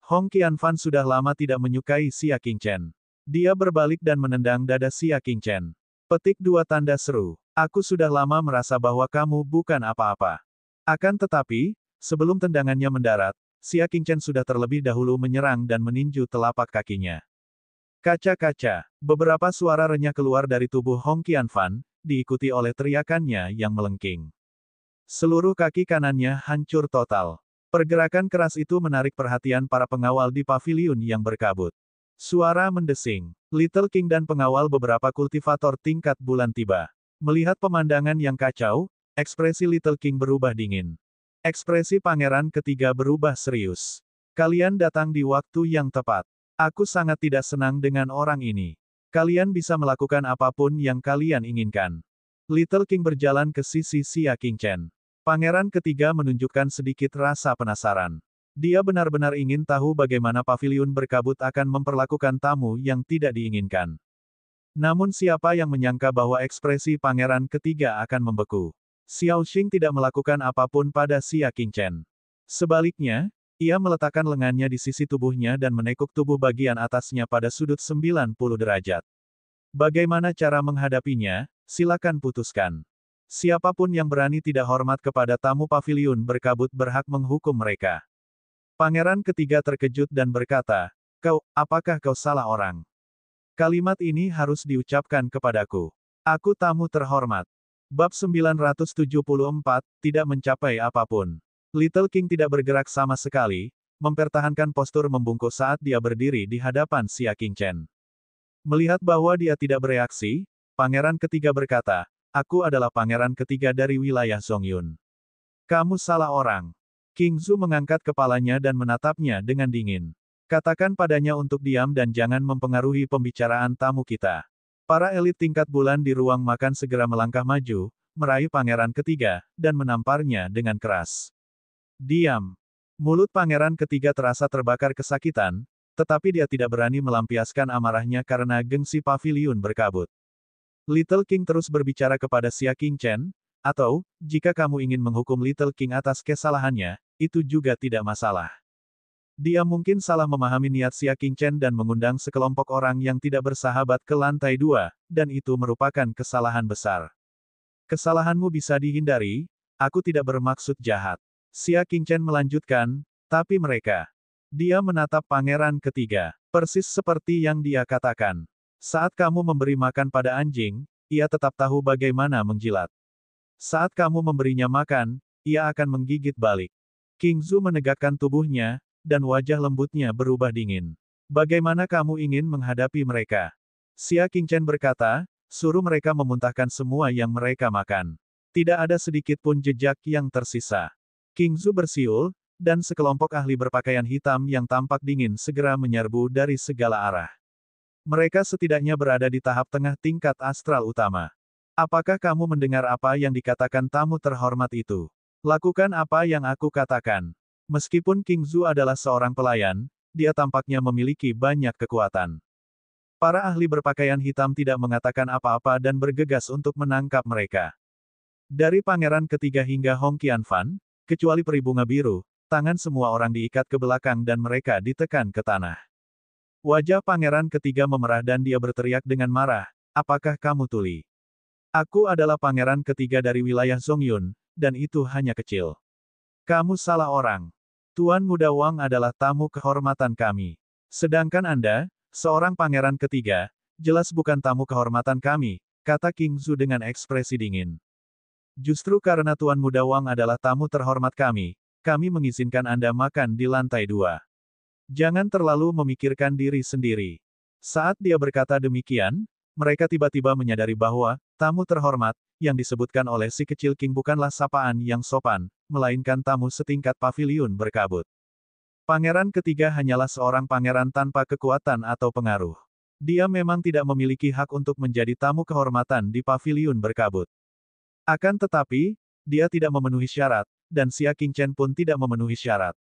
Hong Qianfan sudah lama tidak menyukai Xia Qingchen. Dia berbalik dan menendang dada Xia Qingchen. Petik 2 tanda seru. Aku sudah lama merasa bahwa kamu bukan apa-apa. Akan tetapi, sebelum tendangannya mendarat, Xia Qingchen sudah terlebih dahulu menyerang dan meninju telapak kakinya. Kaca-kaca, beberapa suara renyah keluar dari tubuh Hong Qianfan, diikuti oleh teriakannya yang melengking. Seluruh kaki kanannya hancur total. Pergerakan keras itu menarik perhatian para pengawal di paviliun yang berkabut. Suara mendesing. Little King dan pengawal beberapa kultivator tingkat bulan tiba. Melihat pemandangan yang kacau, ekspresi Little King berubah dingin. Ekspresi pangeran ketiga berubah serius. Kalian datang di waktu yang tepat. Aku sangat tidak senang dengan orang ini. Kalian bisa melakukan apapun yang kalian inginkan. Little King berjalan ke sisi Xia Qingchen. Pangeran ketiga menunjukkan sedikit rasa penasaran. Dia benar-benar ingin tahu bagaimana paviliun berkabut akan memperlakukan tamu yang tidak diinginkan. Namun siapa yang menyangka bahwa ekspresi pangeran ketiga akan membeku. Xiao Xing tidak melakukan apapun pada Xia Qingchen. Sebaliknya, ia meletakkan lengannya di sisi tubuhnya dan menekuk tubuh bagian atasnya pada sudut 90 derajat. Bagaimana cara menghadapinya? Silakan putuskan. Siapapun yang berani tidak hormat kepada tamu paviliun berkabut berhak menghukum mereka. Pangeran ketiga terkejut dan berkata, apakah kau salah orang? Kalimat ini harus diucapkan kepadaku. Aku tamu terhormat. Bab 974, tidak mencapai apapun. Little King tidak bergerak sama sekali, mempertahankan postur membungkuk saat dia berdiri di hadapan Xia Qingchen. Melihat bahwa dia tidak bereaksi, pangeran ketiga berkata, aku adalah pangeran ketiga dari wilayah Zongyun. Kamu salah orang. King Zhu mengangkat kepalanya dan menatapnya dengan dingin. Katakan padanya untuk diam dan jangan mempengaruhi pembicaraan tamu kita. Para elit tingkat bulan di ruang makan segera melangkah maju, meraih pangeran ketiga, dan menamparnya dengan keras. Diam. Mulut pangeran ketiga terasa terbakar kesakitan, tetapi dia tidak berani melampiaskan amarahnya karena gengsi paviliun berkabut. Little King terus berbicara kepada Xia Qingchen, atau, jika kamu ingin menghukum Little King atas kesalahannya, itu juga tidak masalah. Dia mungkin salah memahami niat Xia Qingchen dan mengundang sekelompok orang yang tidak bersahabat ke lantai 2, dan itu merupakan kesalahan besar. Kesalahanmu bisa dihindari, aku tidak bermaksud jahat. Xia Qingchen melanjutkan, tapi mereka. Dia menatap pangeran ketiga, persis seperti yang dia katakan. Saat kamu memberi makan pada anjing, ia tetap tahu bagaimana menjilat. Saat kamu memberinya makan, ia akan menggigit balik. King Zhu menegakkan tubuhnya, dan wajah lembutnya berubah dingin. Bagaimana kamu ingin menghadapi mereka? Xia Qingchen berkata, suruh mereka memuntahkan semua yang mereka makan. Tidak ada sedikit pun jejak yang tersisa. King Zhu bersiul, dan sekelompok ahli berpakaian hitam yang tampak dingin segera menyerbu dari segala arah. Mereka setidaknya berada di tahap tengah tingkat astral utama. Apakah kamu mendengar apa yang dikatakan tamu terhormat itu? Lakukan apa yang aku katakan. Meskipun King Zhu adalah seorang pelayan, dia tampaknya memiliki banyak kekuatan. Para ahli berpakaian hitam tidak mengatakan apa-apa dan bergegas untuk menangkap mereka. Dari pangeran ketiga hingga Hong Qianfan, kecuali peri bunga biru, tangan semua orang diikat ke belakang dan mereka ditekan ke tanah. Wajah pangeran ketiga memerah dan dia berteriak dengan marah, apakah kamu tuli? Aku adalah pangeran ketiga dari wilayah Zongyun, dan itu hanya kecil. Kamu salah orang. Tuan Muda Wang adalah tamu kehormatan kami. Sedangkan Anda, seorang pangeran ketiga, jelas bukan tamu kehormatan kami, kata King Zhu dengan ekspresi dingin. Justru karena Tuan Muda Wang adalah tamu terhormat kami mengizinkan Anda makan di lantai 2. Jangan terlalu memikirkan diri sendiri. Saat dia berkata demikian, mereka tiba-tiba menyadari bahwa, tamu terhormat, yang disebutkan oleh si kecil King bukanlah sapaan yang sopan, melainkan tamu setingkat paviliun berkabut. Pangeran ketiga hanyalah seorang pangeran tanpa kekuatan atau pengaruh. Dia memang tidak memiliki hak untuk menjadi tamu kehormatan di paviliun berkabut. Akan tetapi, dia tidak memenuhi syarat, dan Xia Qingchen pun tidak memenuhi syarat.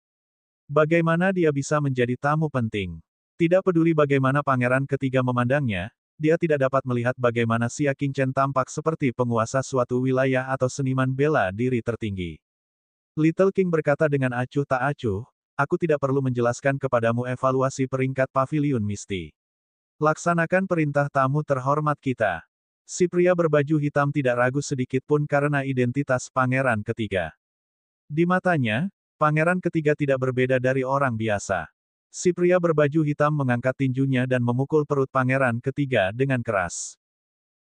Bagaimana dia bisa menjadi tamu penting? Tidak peduli bagaimana pangeran ketiga memandangnya, dia tidak dapat melihat bagaimana Xia Qingchen tampak seperti penguasa suatu wilayah atau seniman bela diri tertinggi. Little King berkata dengan acuh tak acuh, aku tidak perlu menjelaskan kepadamu evaluasi peringkat paviliun Misti. Laksanakan perintah tamu terhormat kita. Si pria berbaju hitam tidak ragu sedikit pun karena identitas pangeran ketiga. Di matanya, pangeran ketiga tidak berbeda dari orang biasa. Si pria berbaju hitam mengangkat tinjunya dan memukul perut pangeran ketiga dengan keras.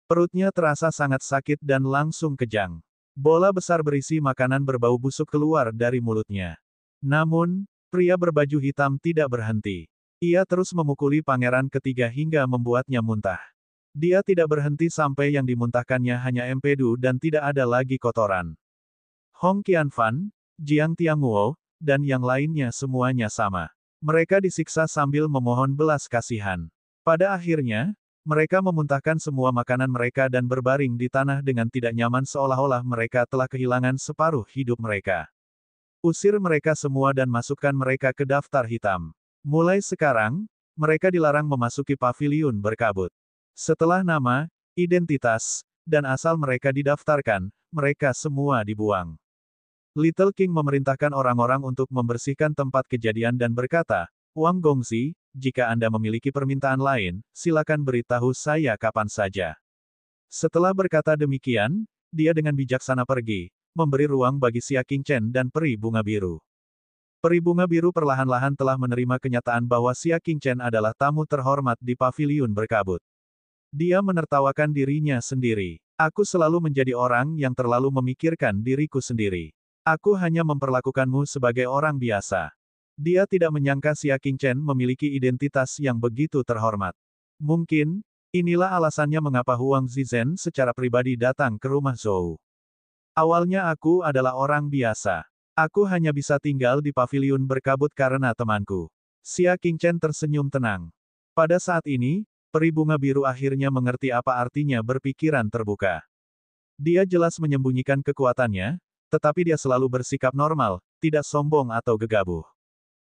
Perutnya terasa sangat sakit dan langsung kejang. Bola besar berisi makanan berbau busuk keluar dari mulutnya. Namun, pria berbaju hitam tidak berhenti. Ia terus memukuli pangeran ketiga hingga membuatnya muntah. Dia tidak berhenti sampai yang dimuntahkannya hanya empedu dan tidak ada lagi kotoran. Hong Qianfan, Jiang Tianguo, dan yang lainnya semuanya sama. Mereka disiksa sambil memohon belas kasihan. Pada akhirnya, mereka memuntahkan semua makanan mereka dan berbaring di tanah dengan tidak nyaman seolah-olah mereka telah kehilangan separuh hidup mereka. Usir mereka semua dan masukkan mereka ke daftar hitam. Mulai sekarang, mereka dilarang memasuki paviliun berkabut. Setelah nama, identitas, dan asal mereka didaftarkan, mereka semua dibuang. Little King memerintahkan orang-orang untuk membersihkan tempat kejadian dan berkata, Wang Gongzi, jika Anda memiliki permintaan lain, silakan beritahu saya kapan saja. Setelah berkata demikian, dia dengan bijaksana pergi, memberi ruang bagi Xia Qingchen dan peri bunga biru. Peri bunga biru perlahan-lahan telah menerima kenyataan bahwa Xia Qingchen adalah tamu terhormat di paviliun berkabut. Dia menertawakan dirinya sendiri. Aku selalu menjadi orang yang terlalu memikirkan diriku sendiri. Aku hanya memperlakukanmu sebagai orang biasa. Dia tidak menyangka Xia Qingchen memiliki identitas yang begitu terhormat. Mungkin, inilah alasannya mengapa Huang Zizhen secara pribadi datang ke rumah Zhou. Awalnya aku adalah orang biasa. Aku hanya bisa tinggal di paviliun berkabut karena temanku. Xia Qingchen tersenyum tenang. Pada saat ini, peri bunga biru akhirnya mengerti apa artinya berpikiran terbuka. Dia jelas menyembunyikan kekuatannya, tetapi dia selalu bersikap normal, tidak sombong atau gegabah.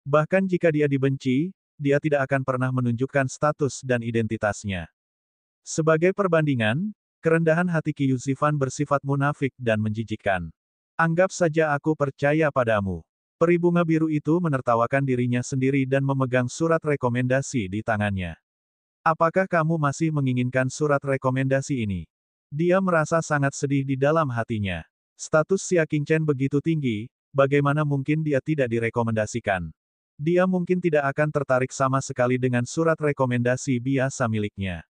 Bahkan jika dia dibenci, dia tidak akan pernah menunjukkan status dan identitasnya. Sebagai perbandingan, kerendahan hati Qiu Zifan bersifat munafik dan menjijikkan. Anggap saja aku percaya padamu. Peri bunga biru itu menertawakan dirinya sendiri dan memegang surat rekomendasi di tangannya. Apakah kamu masih menginginkan surat rekomendasi ini? Dia merasa sangat sedih di dalam hatinya. Status Xia Qingchen begitu tinggi, bagaimana mungkin dia tidak direkomendasikan? Dia mungkin tidak akan tertarik sama sekali dengan surat rekomendasi biasa miliknya.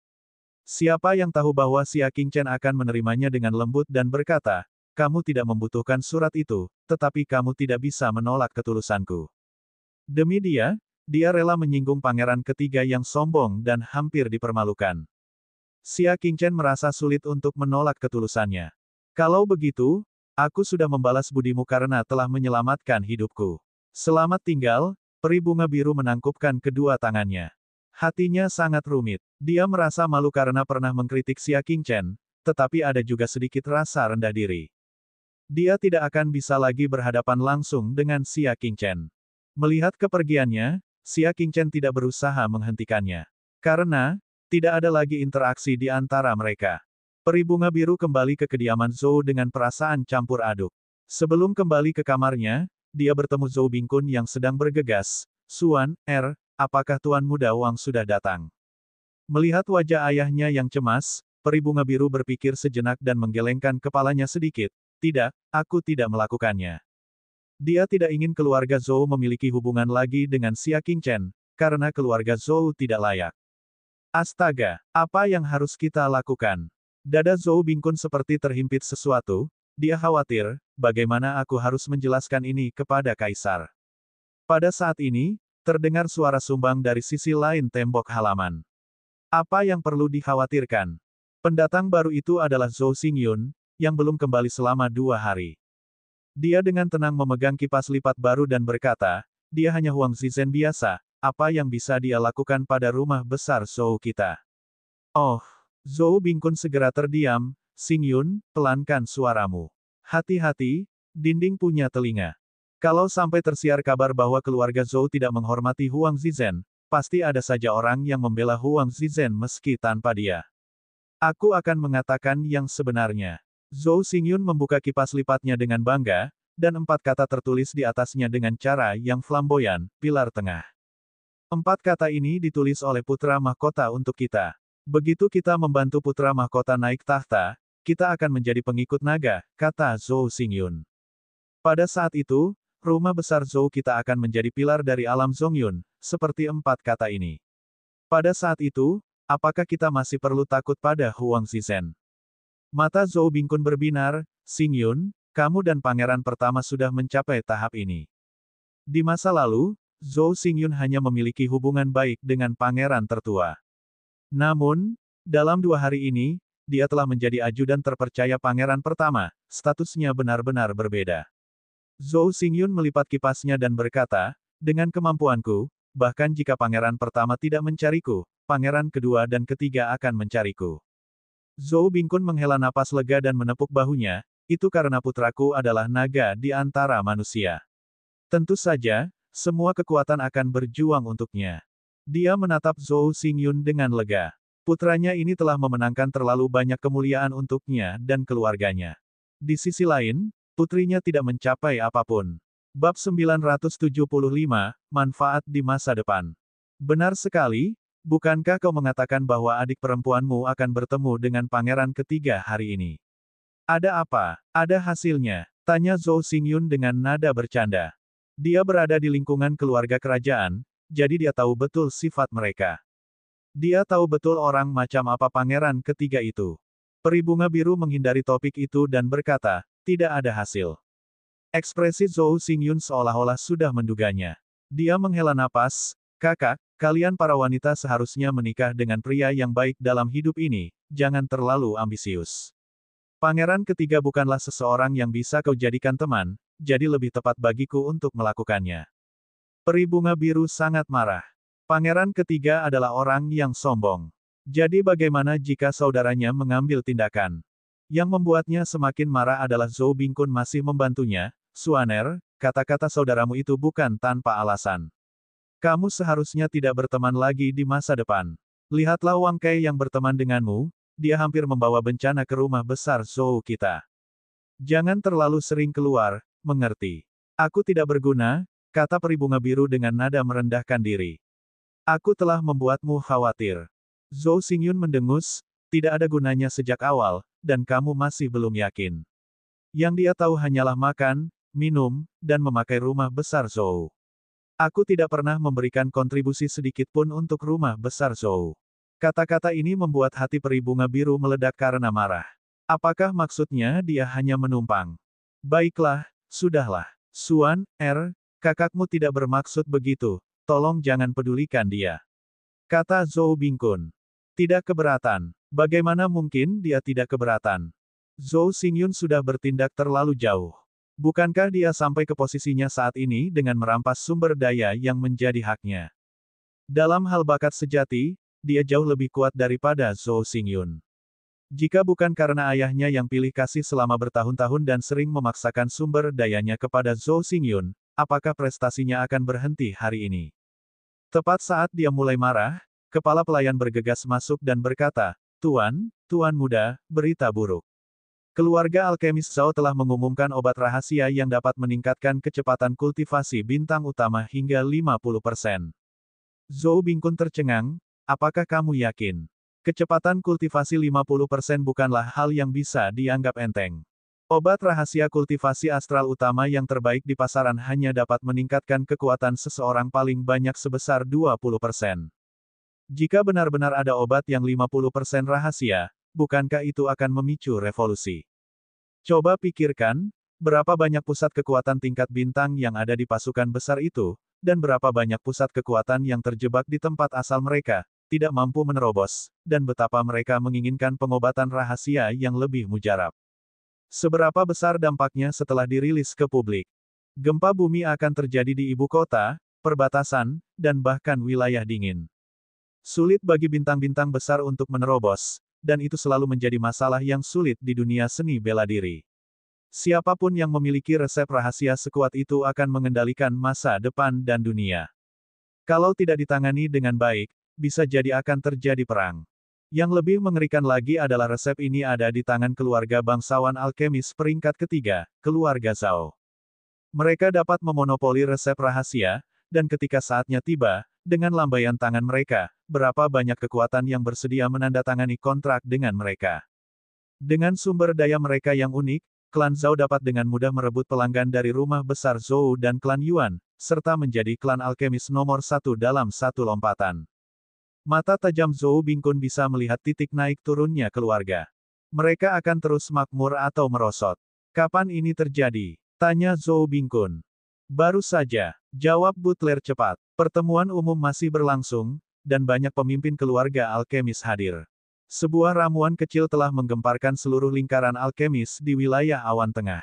Siapa yang tahu bahwa Xia Qingchen akan menerimanya dengan lembut dan berkata, kamu tidak membutuhkan surat itu, tetapi kamu tidak bisa menolak ketulusanku. Demi dia rela menyinggung pangeran ketiga yang sombong dan hampir dipermalukan. Xia Qingchen merasa sulit untuk menolak ketulusannya. Kalau begitu, aku sudah membalas budimu karena telah menyelamatkan hidupku. Selamat tinggal, peri bunga biru menangkupkan kedua tangannya. Hatinya sangat rumit. Dia merasa malu karena pernah mengkritik Xia Qingchen, tetapi ada juga sedikit rasa rendah diri. Dia tidak akan bisa lagi berhadapan langsung dengan Xia Qingchen. Melihat kepergiannya, Xia Qingchen tidak berusaha menghentikannya. Karena, tidak ada lagi interaksi di antara mereka. Peri bunga biru kembali ke kediaman Zhou dengan perasaan campur aduk. Sebelum kembali ke kamarnya, dia bertemu Zhou Bingkun yang sedang bergegas. Suan, apakah Tuan Muda Wang sudah datang? Melihat wajah ayahnya yang cemas, peri bunga biru berpikir sejenak dan menggelengkan kepalanya sedikit. Tidak, aku tidak melakukannya. Dia tidak ingin keluarga Zhou memiliki hubungan lagi dengan Xia Qingchen, karena keluarga Zhou tidak layak. Astaga, apa yang harus kita lakukan? Dada Zhou Bingkun seperti terhimpit sesuatu, dia khawatir, bagaimana aku harus menjelaskan ini kepada Kaisar. Pada saat ini, terdengar suara sumbang dari sisi lain tembok halaman. Apa yang perlu dikhawatirkan? Pendatang baru itu adalah Zhou Xingyun, yang belum kembali selama 2 hari. Dia dengan tenang memegang kipas lipat baru dan berkata, dia hanya Huang Zizhen biasa, apa yang bisa dia lakukan pada rumah besar Zhou kita? Oh, Zhou Bingkun segera terdiam. Xingyun, pelankan suaramu. Hati-hati, dinding punya telinga. Kalau sampai tersiar kabar bahwa keluarga Zhou tidak menghormati Huang Zizhen, pasti ada saja orang yang membela Huang Zizhen meski tanpa dia. Aku akan mengatakan yang sebenarnya. Zhou Xingyun membuka kipas lipatnya dengan bangga, dan 4 kata tertulis di atasnya dengan cara yang flamboyan, pilar tengah. 4 kata ini ditulis oleh putra mahkota untuk kita. Begitu kita membantu putra mahkota naik tahta, kita akan menjadi pengikut naga, kata Zhou Xingyun. Pada saat itu, rumah besar Zhou kita akan menjadi pilar dari alam Zongyun, seperti 4 kata ini. Pada saat itu, apakah kita masih perlu takut pada Huang Zizhen? Mata Zhou Bingkun berbinar, Xingyun, kamu dan pangeran pertama sudah mencapai tahap ini. Di masa lalu, Zhou Xingyun hanya memiliki hubungan baik dengan pangeran tertua. Namun, dalam 2 hari ini, dia telah menjadi ajudan terpercaya pangeran pertama, statusnya benar-benar berbeda. Zhou Xingyun melipat kipasnya dan berkata, dengan kemampuanku, bahkan jika pangeran pertama tidak mencariku, pangeran kedua dan ketiga akan mencariku. Zhou Bingkun menghela napas lega dan menepuk bahunya, itu karena putraku adalah naga di antara manusia. Tentu saja, semua kekuatan akan berjuang untuknya. Dia menatap Zhou Xingyun dengan lega. Putranya ini telah memenangkan terlalu banyak kemuliaan untuknya dan keluarganya. Di sisi lain, putrinya tidak mencapai apapun. Bab 975, Manfaat di Masa Depan. Benar sekali, bukankah kau mengatakan bahwa adik perempuanmu akan bertemu dengan pangeran ketiga hari ini? Ada apa? Ada hasilnya? Tanya Zhou Xingyun dengan nada bercanda. Dia berada di lingkungan keluarga kerajaan, jadi dia tahu betul sifat mereka. Dia tahu betul orang macam apa pangeran ketiga itu. Peri bunga biru menghindari topik itu dan berkata, tidak ada hasil. Ekspresi Zhou Xingyun seolah-olah sudah menduganya. Dia menghela napas, kakak, kalian para wanita seharusnya menikah dengan pria yang baik dalam hidup ini, jangan terlalu ambisius. Pangeran ketiga bukanlah seseorang yang bisa kau jadikan teman, jadi lebih tepat bagiku untuk melakukannya. Peri bunga biru sangat marah. Pangeran ketiga adalah orang yang sombong. Jadi bagaimana jika saudaranya mengambil tindakan? Yang membuatnya semakin marah adalah Zhou Bingkun masih membantunya. Suaner, kata-kata saudaramu itu bukan tanpa alasan. Kamu seharusnya tidak berteman lagi di masa depan. Lihatlah Wang Kai yang berteman denganmu, dia hampir membawa bencana ke rumah besar Zhou kita. Jangan terlalu sering keluar, mengerti? Aku tidak berguna, kata peri bunga biru dengan nada merendahkan diri. Aku telah membuatmu khawatir. Zhou Xingyun mendengus, tidak ada gunanya sejak awal, dan kamu masih belum yakin. Yang dia tahu hanyalah makan, minum, dan memakai rumah besar Zhou. Aku tidak pernah memberikan kontribusi sedikit pun untuk rumah besar Zhou. Kata-kata ini membuat hati peri bunga biru meledak karena marah. Apakah maksudnya dia hanya menumpang? Baiklah, sudahlah. Suan, kakakmu tidak bermaksud begitu, tolong jangan pedulikan dia. Kata Zhou Bingkun. Tidak keberatan. Bagaimana mungkin dia tidak keberatan? Zhou Xingyun sudah bertindak terlalu jauh. Bukankah dia sampai ke posisinya saat ini dengan merampas sumber daya yang menjadi haknya? Dalam hal bakat sejati, dia jauh lebih kuat daripada Zhou Xingyun. Jika bukan karena ayahnya yang pilih kasih selama bertahun-tahun dan sering memaksakan sumber dayanya kepada Zhou Xingyun, apakah prestasinya akan berhenti hari ini? Tepat saat dia mulai marah, kepala pelayan bergegas masuk dan berkata, Tuan muda, berita buruk. Keluarga alkemis Zhao telah mengumumkan obat rahasia yang dapat meningkatkan kecepatan kultivasi bintang utama hingga 50%. Zhou Bingkun tercengang, apakah kamu yakin? Kecepatan kultivasi 50% bukanlah hal yang bisa dianggap enteng. Obat rahasia kultivasi astral utama yang terbaik di pasaran hanya dapat meningkatkan kekuatan seseorang paling banyak sebesar 20%. Jika benar-benar ada obat yang 50% rahasia, bukankah itu akan memicu revolusi? Coba pikirkan, berapa banyak pusat kekuatan tingkat bintang yang ada di pasukan besar itu, dan berapa banyak pusat kekuatan yang terjebak di tempat asal mereka, tidak mampu menerobos, dan betapa mereka menginginkan pengobatan rahasia yang lebih mujarab. Seberapa besar dampaknya setelah dirilis ke publik? Gempa bumi akan terjadi di ibu kota, perbatasan, dan bahkan wilayah dingin. Sulit bagi bintang-bintang besar untuk menerobos, dan itu selalu menjadi masalah yang sulit di dunia seni bela diri. Siapapun yang memiliki resep rahasia sekuat itu akan mengendalikan masa depan dan dunia. Kalau tidak ditangani dengan baik, bisa jadi akan terjadi perang. Yang lebih mengerikan lagi adalah resep ini ada di tangan keluarga bangsawan alkemis peringkat ketiga, keluarga Zhao. Mereka dapat memonopoli resep rahasia, dan ketika saatnya tiba, dengan lambaian tangan mereka, berapa banyak kekuatan yang bersedia menandatangani kontrak dengan mereka. Dengan sumber daya mereka yang unik, klan Zhao dapat dengan mudah merebut pelanggan dari rumah besar Zhou dan klan Yuan, serta menjadi klan alkemis nomor satu dalam satu lompatan. Mata tajam Zhou Bingkun bisa melihat titik naik turunnya keluarga. Mereka akan terus makmur atau merosot. Kapan ini terjadi? Tanya Zhou Bingkun. Baru saja, jawab Butler cepat. Pertemuan umum masih berlangsung, dan banyak pemimpin keluarga alkemis hadir. Sebuah ramuan kecil telah menggemparkan seluruh lingkaran alkemis di wilayah awan tengah.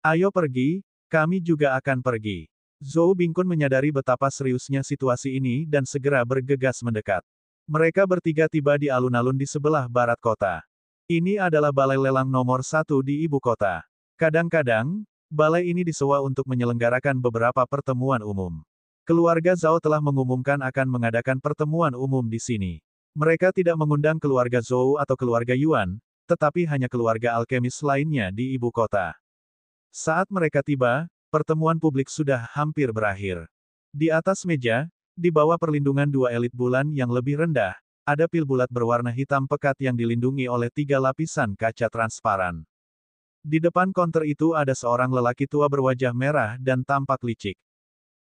Ayo pergi, kami juga akan pergi. Zhou Bingkun menyadari betapa seriusnya situasi ini dan segera bergegas mendekat. Mereka bertiga tiba di alun-alun di sebelah barat kota. Ini adalah balai lelang nomor satu di ibu kota. Kadang-kadang, balai ini disewa untuk menyelenggarakan beberapa pertemuan umum. Keluarga Zhao telah mengumumkan akan mengadakan pertemuan umum di sini. Mereka tidak mengundang keluarga Zhou atau keluarga Yuan, tetapi hanya keluarga alkemis lainnya di ibu kota. Saat mereka tiba, pertemuan publik sudah hampir berakhir. Di atas meja, di bawah perlindungan dua elit bulan yang lebih rendah, ada pil bulat berwarna hitam pekat yang dilindungi oleh 3 lapisan kaca transparan. Di depan konter itu ada seorang lelaki tua berwajah merah dan tampak licik.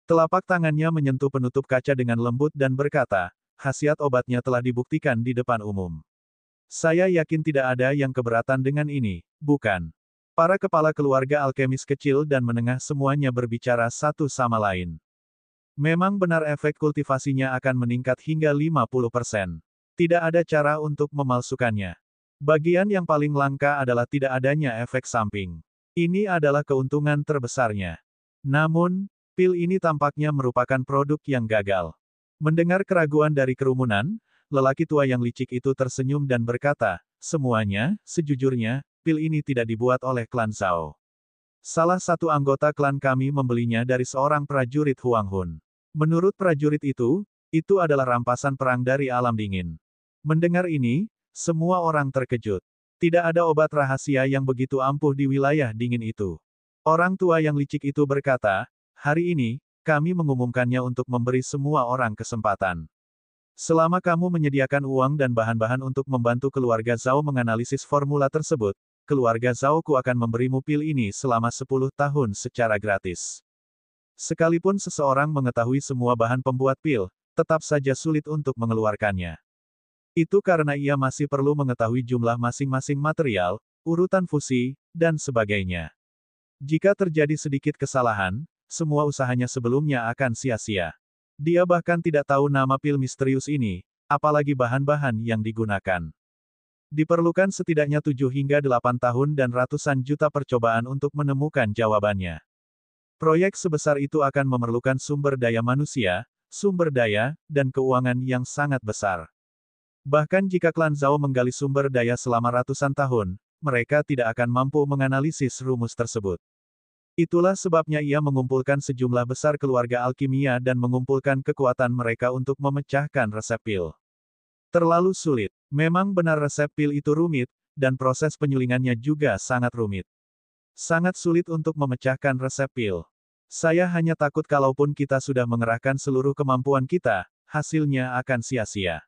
Telapak tangannya menyentuh penutup kaca dengan lembut dan berkata, khasiat obatnya telah dibuktikan di depan umum. Saya yakin tidak ada yang keberatan dengan ini, bukan? Para kepala keluarga alkemis kecil dan menengah semuanya berbicara satu sama lain. Memang benar efek kultivasinya akan meningkat hingga 50%. Tidak ada cara untuk memalsukannya. Bagian yang paling langka adalah tidak adanya efek samping. Ini adalah keuntungan terbesarnya. Namun, pil ini tampaknya merupakan produk yang gagal. Mendengar keraguan dari kerumunan, lelaki tua yang licik itu tersenyum dan berkata, semuanya, sejujurnya, pil ini tidak dibuat oleh klan Zhao. Salah satu anggota klan kami membelinya dari seorang prajurit Huang Hun. Menurut prajurit itu adalah rampasan perang dari alam dingin. Mendengar ini, semua orang terkejut. Tidak ada obat rahasia yang begitu ampuh di wilayah dingin itu. Orang tua yang licik itu berkata, hari ini, kami mengumumkannya untuk memberi semua orang kesempatan. Selama kamu menyediakan uang dan bahan-bahan untuk membantu keluarga Zhao menganalisis formula tersebut, keluarga Zhaoku akan memberimu pil ini selama 10 tahun secara gratis. Sekalipun seseorang mengetahui semua bahan pembuat pil, tetap saja sulit untuk mengeluarkannya. Itu karena ia masih perlu mengetahui jumlah masing-masing material, urutan fusi, dan sebagainya. Jika terjadi sedikit kesalahan, semua usahanya sebelumnya akan sia-sia. Dia bahkan tidak tahu nama pil misterius ini, apalagi bahan-bahan yang digunakan. Diperlukan setidaknya 7 hingga 8 tahun dan ratusan juta percobaan untuk menemukan jawabannya. Proyek sebesar itu akan memerlukan sumber daya manusia, sumber daya, dan keuangan yang sangat besar. Bahkan jika klan Zhao menggali sumber daya selama ratusan tahun, mereka tidak akan mampu menganalisis rumus tersebut. Itulah sebabnya ia mengumpulkan sejumlah besar keluarga alkimia dan mengumpulkan kekuatan mereka untuk memecahkan resep pil. Terlalu sulit. Memang benar resep pil itu rumit, dan proses penyulingannya juga sangat rumit. Sangat sulit untuk memecahkan resep pil. Saya hanya takut kalaupun kita sudah mengerahkan seluruh kemampuan kita, hasilnya akan sia-sia.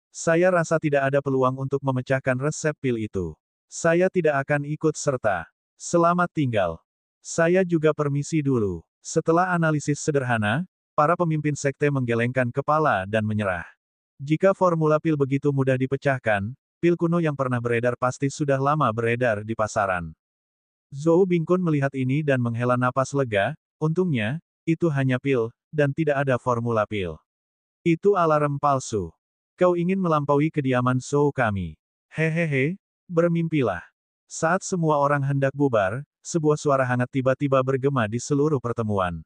Saya rasa tidak ada peluang untuk memecahkan resep pil itu. Saya tidak akan ikut serta. Selamat tinggal. Saya juga permisi dulu. Setelah analisis sederhana, para pemimpin sekte menggelengkan kepala dan menyerah. Jika formula pil begitu mudah dipecahkan, pil kuno yang pernah beredar pasti sudah lama beredar di pasaran. Zhou Bingkun melihat ini dan menghela napas lega, untungnya, itu hanya pil, dan tidak ada formula pil. Itu alarm palsu. Kau ingin melampaui kediaman Zhou kami. Hehehe, bermimpilah. Saat semua orang hendak bubar, sebuah suara hangat tiba-tiba bergema di seluruh pertemuan.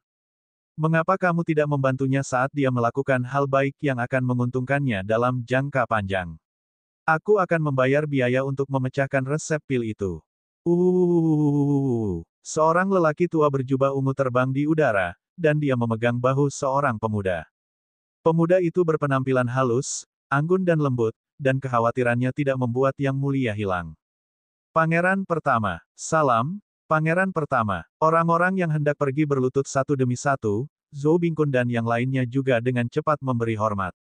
Mengapa kamu tidak membantunya saat dia melakukan hal baik yang akan menguntungkannya dalam jangka panjang? Aku akan membayar biaya untuk memecahkan resep pil itu. Seorang lelaki tua berjubah ungu terbang di udara, dan dia memegang bahu seorang pemuda. Pemuda itu berpenampilan halus, anggun dan lembut, dan kekhawatirannya tidak membuat yang mulia hilang. Pangeran pertama, salam. Pangeran pertama, orang-orang yang hendak pergi berlutut satu demi satu, Zhou Bingkun dan yang lainnya juga dengan cepat memberi hormat.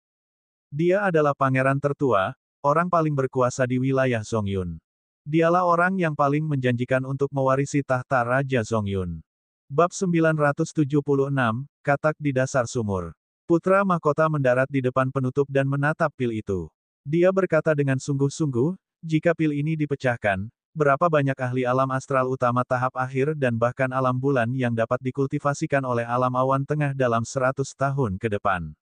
Dia adalah pangeran tertua, orang paling berkuasa di wilayah Zongyun. Dialah orang yang paling menjanjikan untuk mewarisi tahta Raja Zongyun. Bab 976, Katak di dasar sumur. Putra mahkota mendarat di depan penutup dan menatap pil itu. Dia berkata dengan sungguh-sungguh, jika pil ini dipecahkan, berapa banyak ahli alam astral utama tahap akhir dan bahkan alam bulan yang dapat dikultivasikan oleh alam awan tengah dalam 100 tahun ke depan.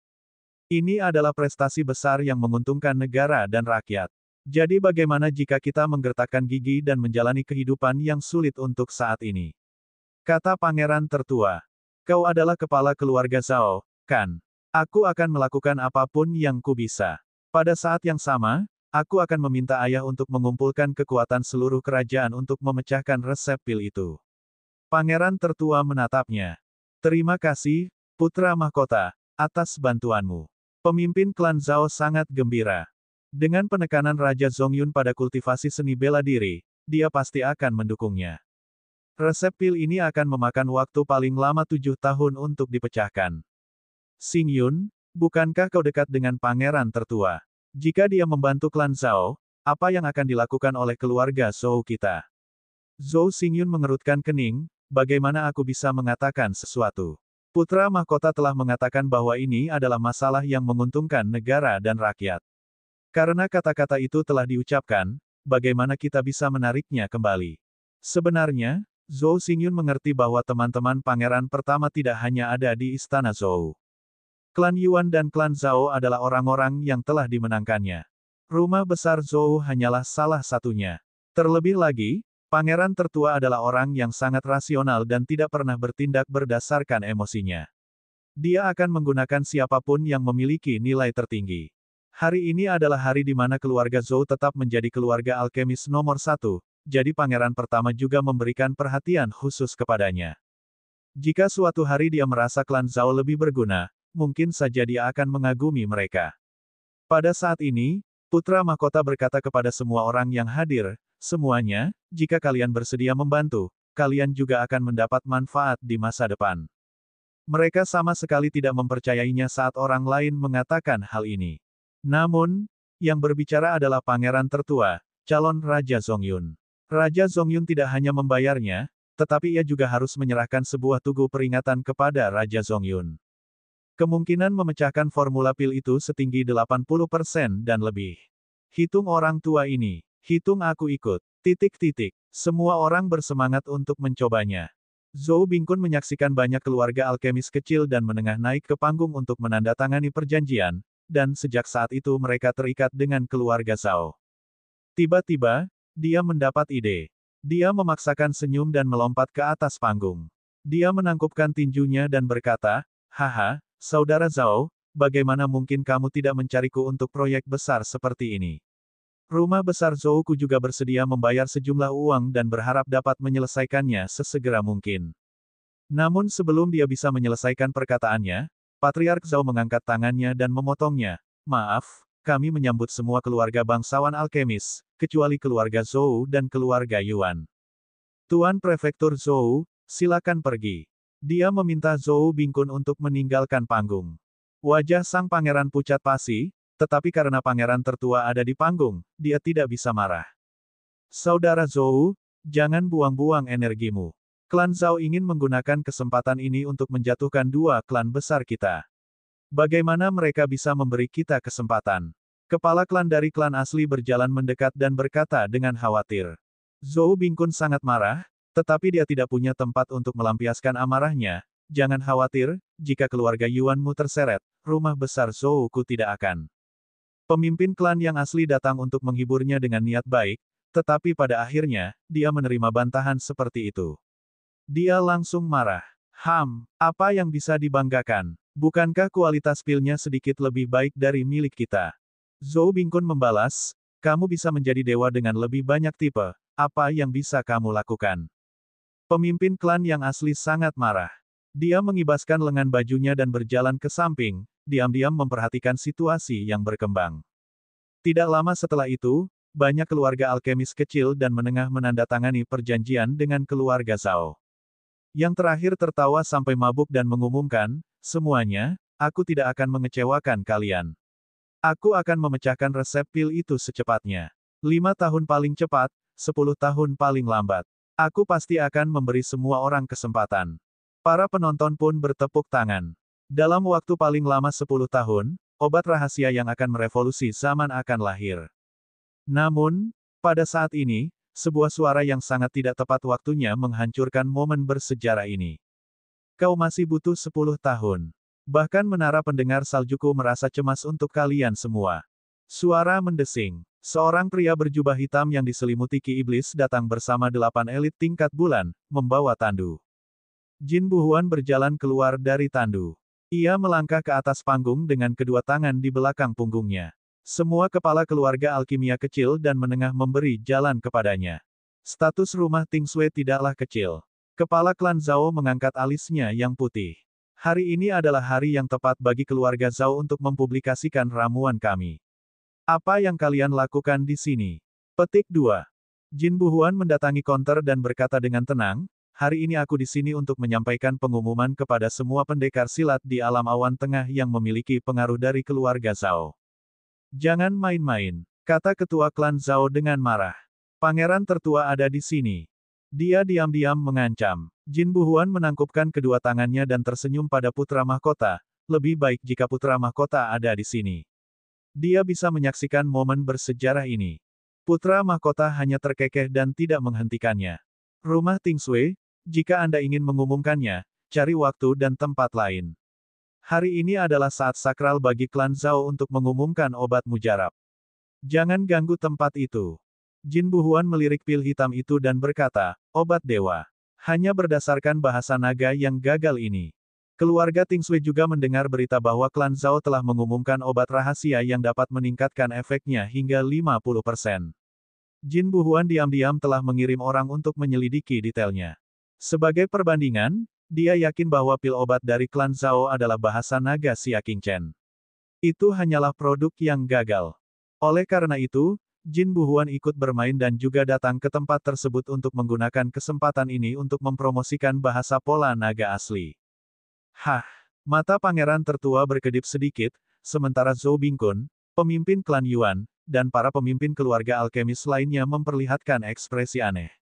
Ini adalah prestasi besar yang menguntungkan negara dan rakyat. Jadi bagaimana jika kita menggertakkan gigi dan menjalani kehidupan yang sulit untuk saat ini? Kata pangeran tertua. Kau adalah kepala keluarga Zhao, kan? Aku akan melakukan apapun yang ku bisa. Pada saat yang sama, aku akan meminta ayah untuk mengumpulkan kekuatan seluruh kerajaan untuk memecahkan resep pil itu. Pangeran tertua menatapnya. Terima kasih, putra mahkota, atas bantuanmu. Pemimpin klan Zhao sangat gembira. Dengan penekanan Raja Zongyun pada kultivasi seni bela diri, dia pasti akan mendukungnya. Resep pil ini akan memakan waktu paling lama 7 tahun untuk dipecahkan. Xing Yun, bukankah kau dekat dengan pangeran tertua? Jika dia membantu klan Zhao, apa yang akan dilakukan oleh keluarga Zhou kita? Zhou Xingyun mengerutkan kening, bagaimana aku bisa mengatakan sesuatu? Putra mahkota telah mengatakan bahwa ini adalah masalah yang menguntungkan negara dan rakyat. Karena kata-kata itu telah diucapkan, bagaimana kita bisa menariknya kembali? Sebenarnya, Zhou Xingyun mengerti bahwa teman-teman pangeran pertama tidak hanya ada di istana Zhou. Klan Yuan dan klan Zhao adalah orang-orang yang telah dimenangkannya. Rumah besar Zhou hanyalah salah satunya. Terlebih lagi, pangeran tertua adalah orang yang sangat rasional dan tidak pernah bertindak berdasarkan emosinya. Dia akan menggunakan siapapun yang memiliki nilai tertinggi. Hari ini adalah hari di mana keluarga Zhou tetap menjadi keluarga alkemis nomor 1, jadi pangeran pertama juga memberikan perhatian khusus kepadanya. Jika suatu hari dia merasa klan Zhao lebih berguna, mungkin saja dia akan mengagumi mereka. Pada saat ini, putra mahkota berkata kepada semua orang yang hadir, semuanya, jika kalian bersedia membantu, kalian juga akan mendapat manfaat di masa depan. Mereka sama sekali tidak mempercayainya saat orang lain mengatakan hal ini. Namun, yang berbicara adalah pangeran tertua, calon Raja Zongyun. Raja Zongyun tidak hanya membayarnya, tetapi ia juga harus menyerahkan sebuah tugu peringatan kepada Raja Zongyun. Kemungkinan memecahkan formula pil itu setinggi 80% dan lebih. Hitung orang tua ini. Hitung aku ikut. Semua orang bersemangat untuk mencobanya. Zhou Bingkun menyaksikan banyak keluarga alkemis kecil dan menengah naik ke panggung untuk menandatangani perjanjian, dan sejak saat itu mereka terikat dengan keluarga Zhao. Tiba-tiba, dia mendapat ide. Dia memaksakan senyum dan melompat ke atas panggung. Dia menangkupkan tinjunya dan berkata, "Haha, Saudara Zhao, bagaimana mungkin kamu tidak mencariku untuk proyek besar seperti ini? Rumah besar Zhouku juga bersedia membayar sejumlah uang dan berharap dapat menyelesaikannya sesegera mungkin." Namun sebelum dia bisa menyelesaikan perkataannya, Patriark Zhao mengangkat tangannya dan memotongnya. "Maaf, kami menyambut semua keluarga bangsawan alkemis, kecuali keluarga Zhou dan keluarga Yuan. Tuan Prefektur Zhou, silakan pergi." Dia meminta Zhou Bingkun untuk meninggalkan panggung. Wajah sang pangeran pucat pasi, tetapi karena pangeran tertua ada di panggung, dia tidak bisa marah. "Saudara Zhou, jangan buang-buang energimu. Klan Zhao ingin menggunakan kesempatan ini untuk menjatuhkan dua klan besar kita. Bagaimana mereka bisa memberi kita kesempatan?" Kepala klan dari klan asli berjalan mendekat dan berkata dengan khawatir. Zhou Bingkun sangat marah, tetapi dia tidak punya tempat untuk melampiaskan amarahnya. "Jangan khawatir, jika keluarga Yuanmu terseret, rumah besar Zhouku tidak akan." Pemimpin klan yang asli datang untuk menghiburnya dengan niat baik, tetapi pada akhirnya, dia menerima bantahan seperti itu. Dia langsung marah. Apa yang bisa dibanggakan? Bukankah kualitas pilnya sedikit lebih baik dari milik kita?" Zhou Bingkun membalas, "Kamu bisa menjadi dewa dengan lebih banyak tipe, apa yang bisa kamu lakukan?" Pemimpin klan yang asli sangat marah. Dia mengibaskan lengan bajunya dan berjalan ke samping, diam-diam memperhatikan situasi yang berkembang. Tidak lama setelah itu, banyak keluarga alkemis kecil dan menengah menandatangani perjanjian dengan keluarga Zhao. Yang terakhir tertawa sampai mabuk dan mengumumkan, "Semuanya, aku tidak akan mengecewakan kalian. Aku akan memecahkan resep pil itu secepatnya. 5 tahun paling cepat, 10 tahun paling lambat. Aku pasti akan memberi semua orang kesempatan." Para penonton pun bertepuk tangan. Dalam waktu paling lama 10 tahun, obat rahasia yang akan merevolusi zaman akan lahir. Namun, pada saat ini, sebuah suara yang sangat tidak tepat waktunya menghancurkan momen bersejarah ini. "Kau masih butuh 10 tahun. Bahkan menara pendengar saljuku merasa cemas untuk kalian semua." Suara mendesing. Seorang pria berjubah hitam yang diselimuti ki iblis datang bersama 8 elit tingkat bulan, membawa tandu. Jin Buhuan berjalan keluar dari tandu. Ia melangkah ke atas panggung dengan kedua tangan di belakang punggungnya. Semua kepala keluarga alkimia kecil dan menengah memberi jalan kepadanya. Status rumah Tingsue tidaklah kecil. Kepala klan Zhao mengangkat alisnya yang putih. "Hari ini adalah hari yang tepat bagi keluarga Zhao untuk mempublikasikan ramuan kami. Apa yang kalian lakukan di sini?" Petik 2. Jin Buhuan mendatangi konter dan berkata dengan tenang, "Hari ini aku di sini untuk menyampaikan pengumuman kepada semua pendekar silat di alam awan tengah yang memiliki pengaruh dari keluarga Zhao. Jangan main-main," kata ketua klan Zhao dengan marah. "Pangeran tertua ada di sini." Dia diam-diam mengancam. Jin Buhuan menangkupkan kedua tangannya dan tersenyum pada putra mahkota. "Lebih baik jika putra mahkota ada di sini. Dia bisa menyaksikan momen bersejarah ini." Putra mahkota hanya terkekeh dan tidak menghentikannya. "Rumah Tingsue, jika Anda ingin mengumumkannya, cari waktu dan tempat lain. Hari ini adalah saat sakral bagi klan Zhao untuk mengumumkan obat mujarab. Jangan ganggu tempat itu." Jin Buhuan melirik pil hitam itu dan berkata, "Obat dewa. Hanya berdasarkan bahasa naga yang gagal ini." Keluarga Tingsue juga mendengar berita bahwa klan Zhao telah mengumumkan obat rahasia yang dapat meningkatkan efeknya hingga 50%. Jin Buhuan diam-diam telah mengirim orang untuk menyelidiki detailnya. Sebagai perbandingan, dia yakin bahwa pil obat dari klan Zhao adalah bahasa naga Xia Qingchen. Itu hanyalah produk yang gagal. Oleh karena itu, Jin Buhuan ikut bermain dan juga datang ke tempat tersebut untuk menggunakan kesempatan ini untuk mempromosikan bahasa pola naga asli. Mata pangeran tertua berkedip sedikit, sementara Zhou Bingkun, pemimpin klan Yuan, dan para pemimpin keluarga alkemis lainnya memperlihatkan ekspresi aneh.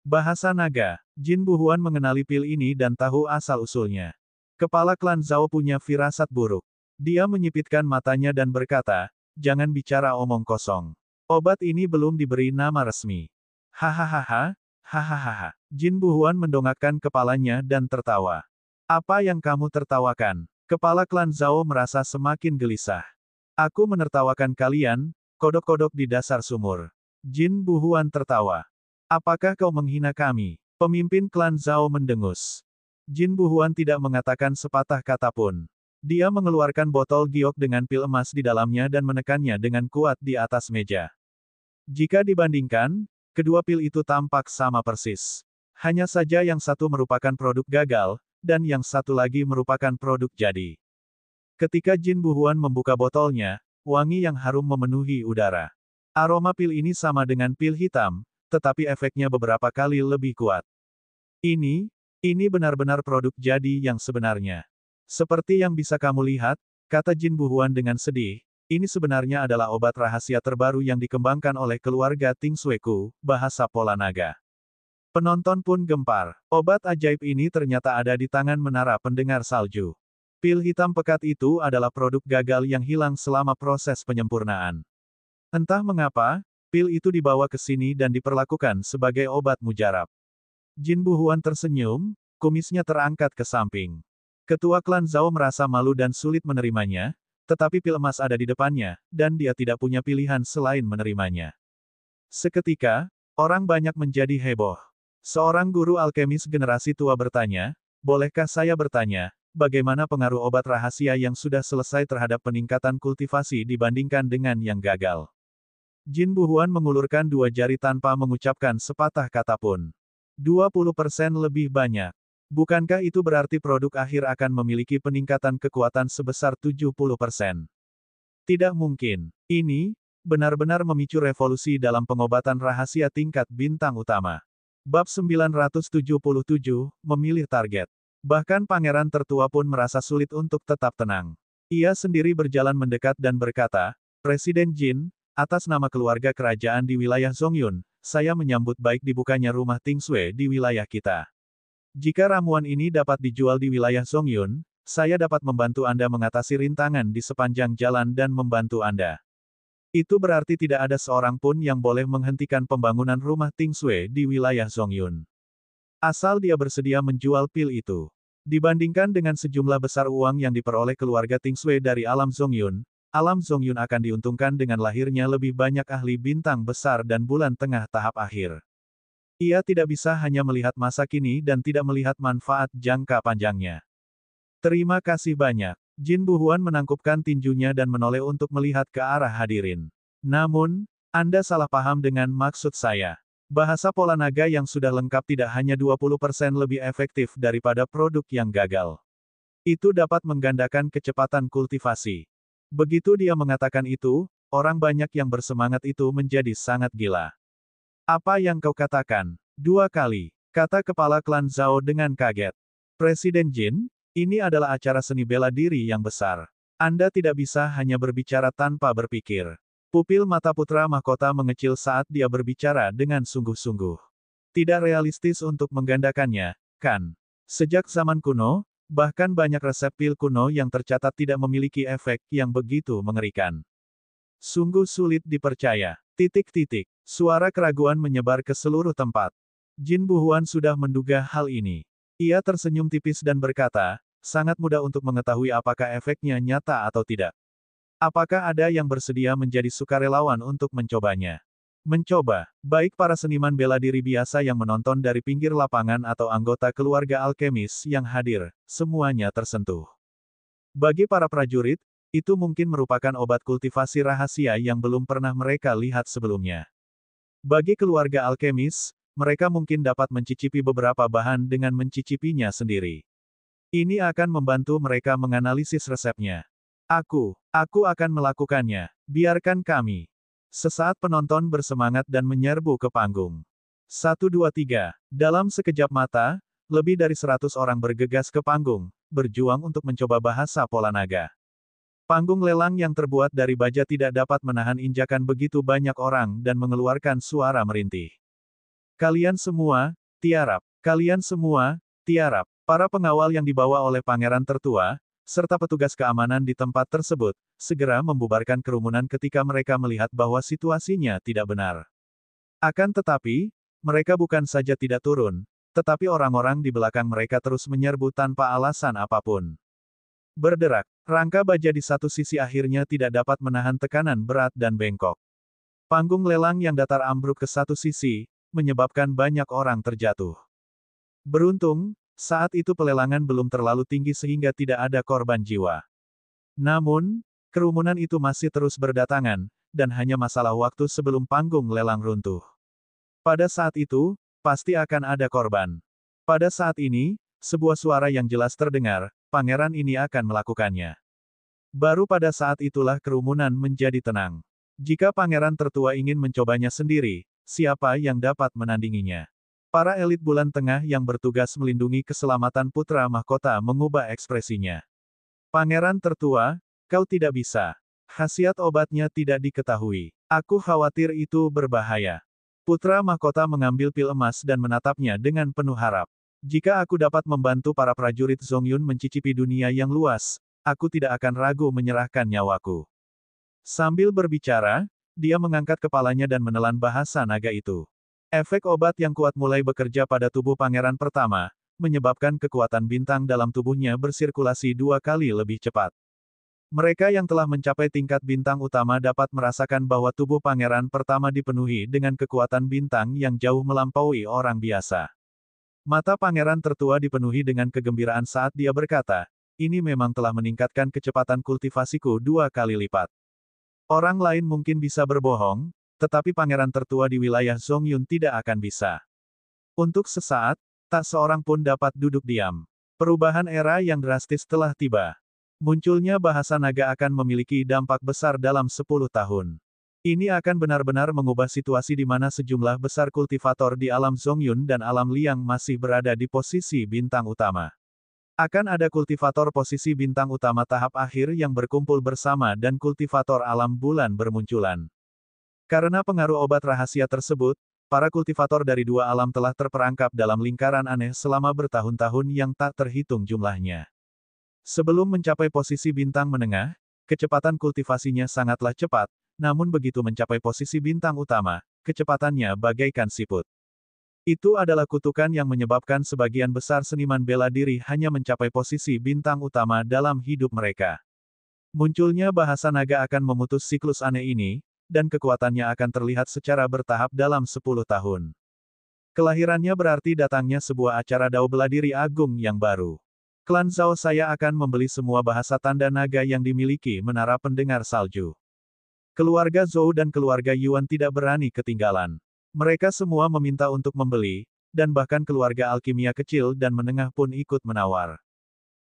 Bahasa naga. Jin Buhuan mengenali pil ini dan tahu asal-usulnya. Kepala klan Zhao punya firasat buruk. Dia menyipitkan matanya dan berkata, "Jangan bicara omong kosong. Obat ini belum diberi nama resmi." Hahaha. Jin Buhuan mendongakkan kepalanya dan tertawa. "Apa yang kamu tertawakan?" Kepala klan Zhao merasa semakin gelisah. "Aku menertawakan kalian, kodok-kodok di dasar sumur. Jin Buhuan tertawa. Apakah kau menghina kami? Pemimpin klan Zhao mendengus. Jin Buhuan tidak mengatakan sepatah kata pun. Dia mengeluarkan botol giok dengan pil emas di dalamnya dan menekannya dengan kuat di atas meja. Jika dibandingkan, kedua pil itu tampak sama persis. Hanya saja yang satu merupakan produk gagal, dan yang satu lagi merupakan produk jadi. Ketika Jin Buhuan membuka botolnya, wangi yang harum memenuhi udara. Aroma pil ini sama dengan pil hitam, tetapi efeknya beberapa kali lebih kuat. Ini benar-benar produk jadi yang sebenarnya. Seperti yang bisa kamu lihat, kata Jin Buhuan dengan sedih, ini sebenarnya adalah obat rahasia terbaru yang dikembangkan oleh keluarga Ting Xueku, bahasa Pola Naga. Penonton pun gempar. Obat ajaib ini ternyata ada di tangan menara pendengar salju. Pil hitam pekat itu adalah produk gagal yang hilang selama proses penyempurnaan. Entah mengapa, pil itu dibawa ke sini dan diperlakukan sebagai obat mujarab. Jin Buhuan tersenyum, kumisnya terangkat ke samping. Ketua klan Zhao merasa malu dan sulit menerimanya, tetapi pil emas ada di depannya, dan dia tidak punya pilihan selain menerimanya. Seketika, orang banyak menjadi heboh. Seorang guru alkemis generasi tua bertanya, bolehkah saya bertanya, bagaimana pengaruh obat rahasia yang sudah selesai terhadap peningkatan kultivasi dibandingkan dengan yang gagal? Jin Buhuan mengulurkan dua jari tanpa mengucapkan sepatah kata pun. 20% lebih banyak. Bukankah itu berarti produk akhir akan memiliki peningkatan kekuatan sebesar 70%? Tidak mungkin. Ini benar-benar memicu revolusi dalam pengobatan rahasia tingkat bintang utama. Bab 977, memilih target. Bahkan pangeran tertua pun merasa sulit untuk tetap tenang. Ia sendiri berjalan mendekat dan berkata, Presiden Jin, atas nama keluarga kerajaan di wilayah Zongyun, saya menyambut baik dibukanya rumah Ting Xue di wilayah kita. Jika ramuan ini dapat dijual di wilayah Zongyun, saya dapat membantu Anda mengatasi rintangan di sepanjang jalan dan membantu Anda. Itu berarti tidak ada seorang pun yang boleh menghentikan pembangunan rumah Ting Xue di wilayah Zongyun. Asal dia bersedia menjual pil itu. Dibandingkan dengan sejumlah besar uang yang diperoleh keluarga Ting Xue dari alam Zongyun akan diuntungkan dengan lahirnya lebih banyak ahli bintang besar dan bulan tengah tahap akhir. Ia tidak bisa hanya melihat masa kini dan tidak melihat manfaat jangka panjangnya. Terima kasih banyak. Jin Buhuan menangkupkan tinjunya dan menoleh untuk melihat ke arah hadirin. Namun, Anda salah paham dengan maksud saya. Bahasa Pola Naga yang sudah lengkap tidak hanya 20% lebih efektif daripada produk yang gagal. Itu dapat menggandakan kecepatan kultivasi. Begitu dia mengatakan itu, orang banyak yang bersemangat itu menjadi sangat gila. Apa yang kau katakan? 2 kali, kata kepala klan Zhao dengan kaget. Presiden Jin, ini adalah acara seni bela diri yang besar. Anda tidak bisa hanya berbicara tanpa berpikir. Pupil mata putra mahkota mengecil saat dia berbicara dengan sungguh-sungguh. Tidak realistis untuk menggandakannya, kan? Sejak zaman kuno, bahkan banyak resep pil kuno yang tercatat tidak memiliki efek yang begitu mengerikan. Sungguh sulit dipercaya. Titik-titik. Suara keraguan menyebar ke seluruh tempat. Jin Buhuan sudah menduga hal ini. Ia tersenyum tipis dan berkata, sangat mudah untuk mengetahui apakah efeknya nyata atau tidak. Apakah ada yang bersedia menjadi sukarelawan untuk mencobanya? Mencoba, baik para seniman bela diri biasa yang menonton dari pinggir lapangan atau anggota keluarga alkemis yang hadir, semuanya tersentuh. Bagi para prajurit, itu mungkin merupakan obat kultivasi rahasia yang belum pernah mereka lihat sebelumnya. Bagi keluarga alkemis, mereka mungkin dapat mencicipi beberapa bahan dengan mencicipinya sendiri. Ini akan membantu mereka menganalisis resepnya. Aku akan melakukannya. Biarkan kami. Sesaat penonton bersemangat dan menyerbu ke panggung. 1 2 3. Dalam sekejap mata, lebih dari 100 orang bergegas ke panggung, berjuang untuk mencoba bahasa Pola Naga. Panggung lelang yang terbuat dari baja tidak dapat menahan injakan begitu banyak orang dan mengeluarkan suara merintih. Kalian semua, tiarap. Kalian semua, tiarap. Para pengawal yang dibawa oleh pangeran tertua, serta petugas keamanan di tempat tersebut, segera membubarkan kerumunan ketika mereka melihat bahwa situasinya tidak benar. Akan tetapi, mereka bukan saja tidak turun, tetapi orang-orang di belakang mereka terus menyerbu tanpa alasan apapun. Berderak, rangka baja di satu sisi akhirnya tidak dapat menahan tekanan berat dan bengkok. Panggung lelang yang datar ambruk ke satu sisi, menyebabkan banyak orang terjatuh. Beruntung, saat itu pelelangan belum terlalu tinggi sehingga tidak ada korban jiwa. Namun, kerumunan itu masih terus berdatangan, dan hanya masalah waktu sebelum panggung lelang runtuh. Pada saat itu, pasti akan ada korban. Pada saat ini, sebuah suara yang jelas terdengar, pangeran ini akan melakukannya. Baru pada saat itulah kerumunan menjadi tenang. Jika pangeran tertua ingin mencobanya sendiri, siapa yang dapat menandinginya? Para elit bulan tengah yang bertugas melindungi keselamatan putra mahkota mengubah ekspresinya. Pangeran tertua, kau tidak bisa. Khasiat obatnya tidak diketahui. Aku khawatir itu berbahaya. Putra mahkota mengambil pil emas dan menatapnya dengan penuh harap. Jika aku dapat membantu para prajurit Zongyun mencicipi dunia yang luas, aku tidak akan ragu menyerahkan nyawaku. Sambil berbicara, dia mengangkat kepalanya dan menelan bahasa naga itu. Efek obat yang kuat mulai bekerja pada tubuh pangeran pertama, menyebabkan kekuatan bintang dalam tubuhnya bersirkulasi 2 kali lebih cepat. Mereka yang telah mencapai tingkat bintang utama dapat merasakan bahwa tubuh pangeran pertama dipenuhi dengan kekuatan bintang yang jauh melampaui orang biasa. Mata pangeran tertua dipenuhi dengan kegembiraan saat dia berkata, ini memang telah meningkatkan kecepatan kultivasiku 2 kali lipat. Orang lain mungkin bisa berbohong, tetapi pangeran tertua di wilayah Zongyun tidak akan bisa. Untuk sesaat, tak seorang pun dapat duduk diam. Perubahan era yang drastis telah tiba. Munculnya bahasa naga akan memiliki dampak besar dalam 10 tahun. Ini akan benar-benar mengubah situasi di mana sejumlah besar kultivator di alam Zongyun dan alam Liang masih berada di posisi bintang utama. Akan ada kultivator posisi bintang utama tahap akhir yang berkumpul bersama dan kultivator alam bulan bermunculan. Karena pengaruh obat rahasia tersebut, para kultivator dari 2 alam telah terperangkap dalam lingkaran aneh selama bertahun-tahun yang tak terhitung jumlahnya. Sebelum mencapai posisi bintang menengah, kecepatan kultivasinya sangatlah cepat, namun begitu mencapai posisi bintang utama, kecepatannya bagaikan siput. Itu adalah kutukan yang menyebabkan sebagian besar seniman bela diri hanya mencapai posisi bintang utama dalam hidup mereka. Munculnya bahasa naga akan memutus siklus aneh ini, dan kekuatannya akan terlihat secara bertahap dalam 10 tahun. Kelahirannya berarti datangnya sebuah acara dao bela diri agung yang baru. Klan Zhao saya akan membeli semua bahasa tanda naga yang dimiliki menara pendengar salju. Keluarga Zhou dan keluarga Yuan tidak berani ketinggalan. Mereka semua meminta untuk membeli, dan bahkan keluarga alkimia kecil dan menengah pun ikut menawar.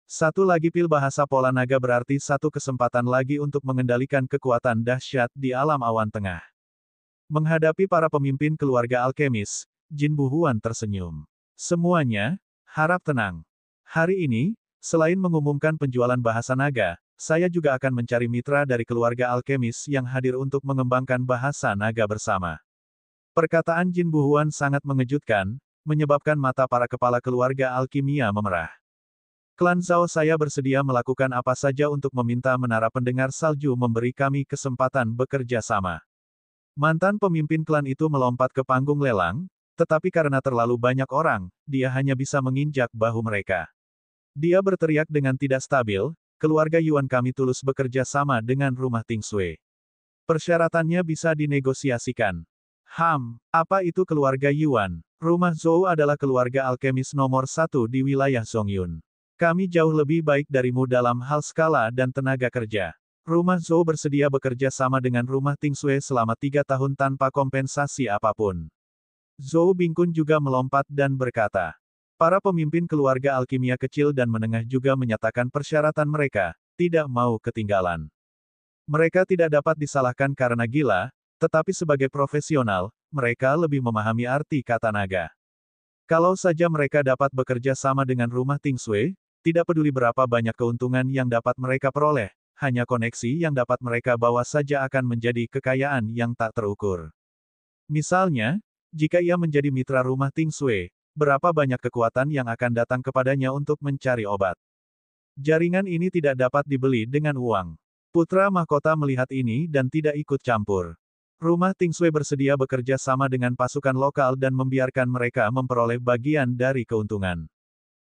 Satu lagi pil bahasa pola naga berarti satu kesempatan lagi untuk mengendalikan kekuatan dahsyat di alam awan tengah. Menghadapi para pemimpin keluarga alkemis, Jin Buhuan tersenyum. Semuanya, harap tenang. Hari ini, selain mengumumkan penjualan bahasa naga, saya juga akan mencari mitra dari keluarga alkemis yang hadir untuk mengembangkan bahasa naga bersama. Perkataan Jin Buhuan sangat mengejutkan, menyebabkan mata para kepala keluarga alkimia memerah. Klan Zhao saya bersedia melakukan apa saja untuk meminta menara pendengar salju memberi kami kesempatan bekerja sama. Mantan pemimpin klan itu melompat ke panggung lelang, tetapi karena terlalu banyak orang, dia hanya bisa menginjak bahu mereka. Dia berteriak dengan tidak stabil, keluarga Yuan kami tulus bekerja sama dengan rumah Tingsui. Persyaratannya bisa dinegosiasikan. Apa itu keluarga Yuan? Rumah Zhou adalah keluarga alkemis nomor 1 di wilayah Zongyun. Kami jauh lebih baik darimu dalam hal skala dan tenaga kerja. Rumah Zhou bersedia bekerja sama dengan rumah Tingsui selama 3 tahun tanpa kompensasi apapun. Zhou Bingkun juga melompat dan berkata. Para pemimpin keluarga alkimia kecil dan menengah juga menyatakan persyaratan mereka, tidak mau ketinggalan. Mereka tidak dapat disalahkan karena gila, tetapi sebagai profesional, mereka lebih memahami arti kata naga. Kalau saja mereka dapat bekerja sama dengan rumah Tingsui, tidak peduli berapa banyak keuntungan yang dapat mereka peroleh, hanya koneksi yang dapat mereka bawa saja akan menjadi kekayaan yang tak terukur. Misalnya, jika ia menjadi mitra rumah Tingsui, berapa banyak kekuatan yang akan datang kepadanya untuk mencari obat. Jaringan ini tidak dapat dibeli dengan uang. Putra mahkota melihat ini dan tidak ikut campur. Rumah Tingsui bersedia bekerja sama dengan pasukan lokal dan membiarkan mereka memperoleh bagian dari keuntungan.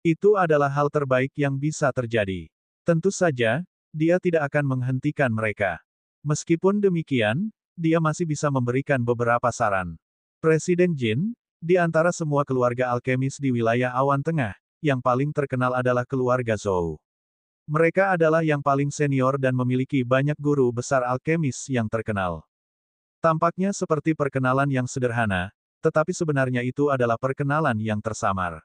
Itu adalah hal terbaik yang bisa terjadi. Tentu saja, dia tidak akan menghentikan mereka. Meskipun demikian, dia masih bisa memberikan beberapa saran. Presiden Jin, di antara semua keluarga alkemis di wilayah Awan Tengah, yang paling terkenal adalah keluarga Zhou. Mereka adalah yang paling senior dan memiliki banyak guru besar alkemis yang terkenal. Tampaknya seperti perkenalan yang sederhana, tetapi sebenarnya itu adalah perkenalan yang tersamar.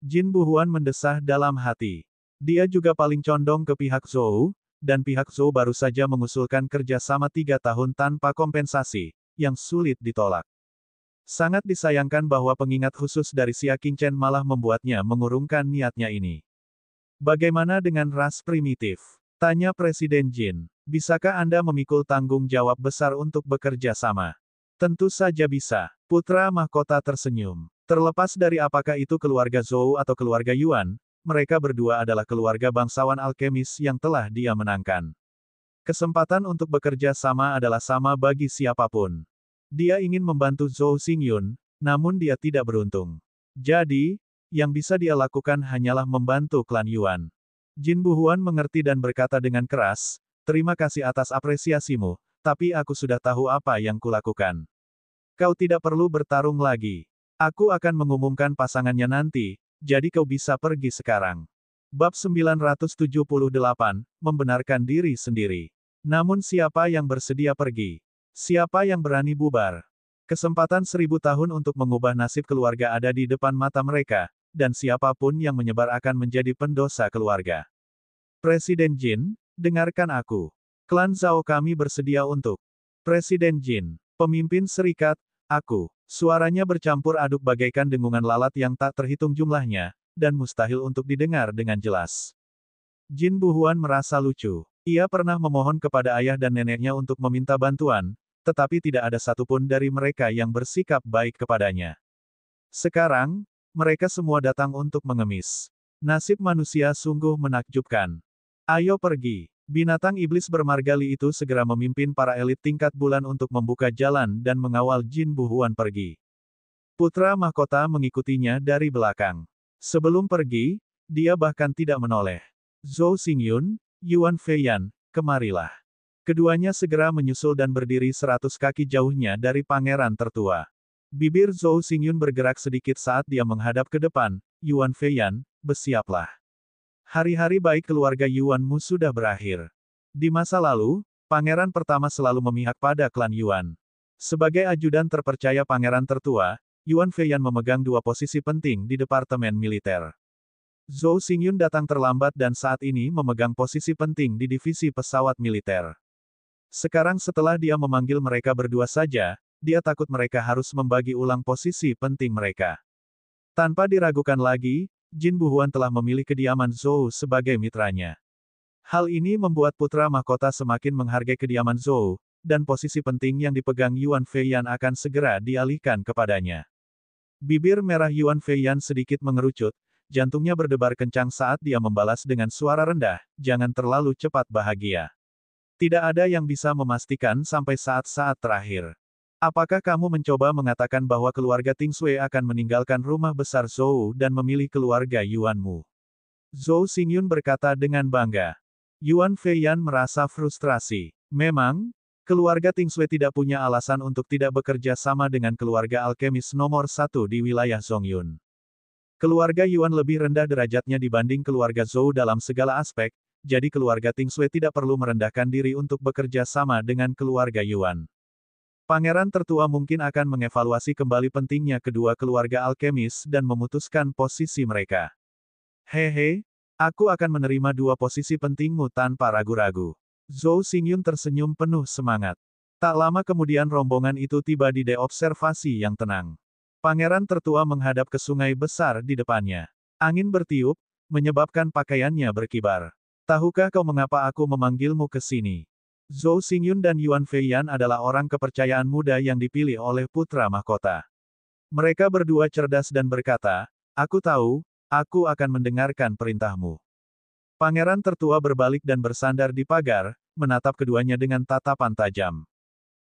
Jin Buhuan mendesah dalam hati. Dia juga paling condong ke pihak Zhou, dan pihak Zhou baru saja mengusulkan kerja sama 3 tahun tanpa kompensasi, yang sulit ditolak. Sangat disayangkan bahwa pengingat khusus dari Xia Qingchen malah membuatnya mengurungkan niatnya ini. Bagaimana dengan ras primitif? Tanya Presiden Jin. Bisakah Anda memikul tanggung jawab besar untuk bekerja sama? Tentu saja bisa. Putra mahkota tersenyum. Terlepas dari apakah itu keluarga Zhou atau keluarga Yuan, mereka berdua adalah keluarga bangsawan alkemis yang telah dia menangkan. Kesempatan untuk bekerja sama adalah sama bagi siapapun. Dia ingin membantu Zhou Xingyun, namun dia tidak beruntung. Jadi, yang bisa dia lakukan hanyalah membantu klan Yuan. Jin Buhuan mengerti dan berkata dengan keras, "Terima kasih atas apresiasimu, tapi aku sudah tahu apa yang kulakukan. Kau tidak perlu bertarung lagi. Aku akan mengumumkan pasangannya nanti, jadi kau bisa pergi sekarang." Bab 978, membenarkan diri sendiri. Namun siapa yang bersedia pergi? Siapa yang berani bubar? Kesempatan 1000 tahun untuk mengubah nasib keluarga ada di depan mata mereka, dan siapapun yang menyebar akan menjadi pendosa keluarga. Presiden Jin, dengarkan aku. Klan Zhao kami bersedia untuk. Presiden Jin, pemimpin serikat, aku. Suaranya bercampur aduk bagaikan dengungan lalat yang tak terhitung jumlahnya, dan mustahil untuk didengar dengan jelas. Jin Buhuan merasa lucu. Ia pernah memohon kepada ayah dan neneknya untuk meminta bantuan, tetapi tidak ada satupun dari mereka yang bersikap baik kepadanya. Sekarang, mereka semua datang untuk mengemis. Nasib manusia sungguh menakjubkan. Ayo pergi. Binatang iblis bermargali itu segera memimpin para elit tingkat bulan untuk membuka jalan dan mengawal Jin Buhuan pergi. Putra mahkota mengikutinya dari belakang. Sebelum pergi, dia bahkan tidak menoleh. Zhou Xingyun, Yuan Feiyan, kemarilah. Keduanya segera menyusul dan berdiri 100 kaki jauhnya dari pangeran tertua. Bibir Zhou Xingyun bergerak sedikit saat dia menghadap ke depan. Yuan Feiyan, bersiaplah. Hari-hari baik keluarga Yuanmu sudah berakhir. Di masa lalu, pangeran pertama selalu memihak pada klan Yuan. Sebagai ajudan terpercaya pangeran tertua, Yuan Feiyan memegang 2 posisi penting di departemen militer. Zhou Xingyun datang terlambat dan saat ini memegang posisi penting di divisi pesawat militer. Sekarang setelah dia memanggil mereka berdua saja, dia takut mereka harus membagi ulang posisi penting mereka. Tanpa diragukan lagi, Jin Buhuan telah memilih kediaman Zhou sebagai mitranya. Hal ini membuat putra mahkota semakin menghargai kediaman Zhou, dan posisi penting yang dipegang Yuan Feiyan akan segera dialihkan kepadanya. Bibir merah Yuan Feiyan sedikit mengerucut, jantungnya berdebar kencang saat dia membalas dengan suara rendah, "Jangan terlalu cepat bahagia. Tidak ada yang bisa memastikan sampai saat-saat terakhir. Apakah kamu mencoba mengatakan bahwa keluarga Tingsui akan meninggalkan rumah besar Zhou dan memilih keluarga Yuanmu?" Zhou Xingyun berkata dengan bangga. Yuan Feiyan merasa frustrasi. Memang, keluarga Tingsui tidak punya alasan untuk tidak bekerja sama dengan keluarga alkemis nomor 1 di wilayah Zongyun. Keluarga Yuan lebih rendah derajatnya dibanding keluarga Zhou dalam segala aspek, jadi keluarga Tingsui tidak perlu merendahkan diri untuk bekerja sama dengan keluarga Yuan. Pangeran tertua mungkin akan mengevaluasi kembali pentingnya kedua keluarga alkemis dan memutuskan posisi mereka. Hehe, aku akan menerima 2 posisi pentingmu tanpa ragu-ragu. Zhou Xingyun tersenyum penuh semangat. Tak lama kemudian rombongan itu tiba di deobservasi yang tenang. Pangeran tertua menghadap ke sungai besar di depannya. Angin bertiup, menyebabkan pakaiannya berkibar. "Tahukah kau mengapa aku memanggilmu ke sini?" Zhou Xingyun dan Yuan Feiyan adalah orang kepercayaan muda yang dipilih oleh putra mahkota. Mereka berdua cerdas dan berkata, "Aku tahu, aku akan mendengarkan perintahmu." Pangeran tertua berbalik dan bersandar di pagar, menatap keduanya dengan tatapan tajam.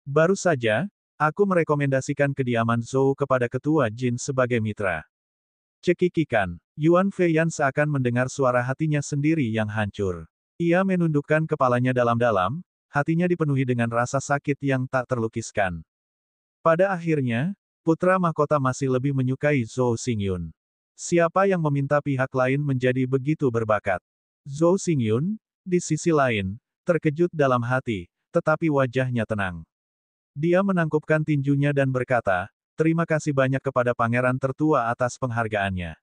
"Baru saja, aku merekomendasikan kediaman Zhou kepada ketua Jin sebagai mitra." Cekikikan. Yuan Feiyan seakan mendengar suara hatinya sendiri yang hancur. Ia menundukkan kepalanya dalam-dalam, hatinya dipenuhi dengan rasa sakit yang tak terlukiskan. Pada akhirnya, putra mahkota masih lebih menyukai Zhou Xingyun. Siapa yang meminta pihak lain menjadi begitu berbakat? Zhou Xingyun, di sisi lain, terkejut dalam hati, tetapi wajahnya tenang. Dia menangkupkan tinjunya dan berkata, "Terima kasih banyak kepada pangeran tertua atas penghargaannya."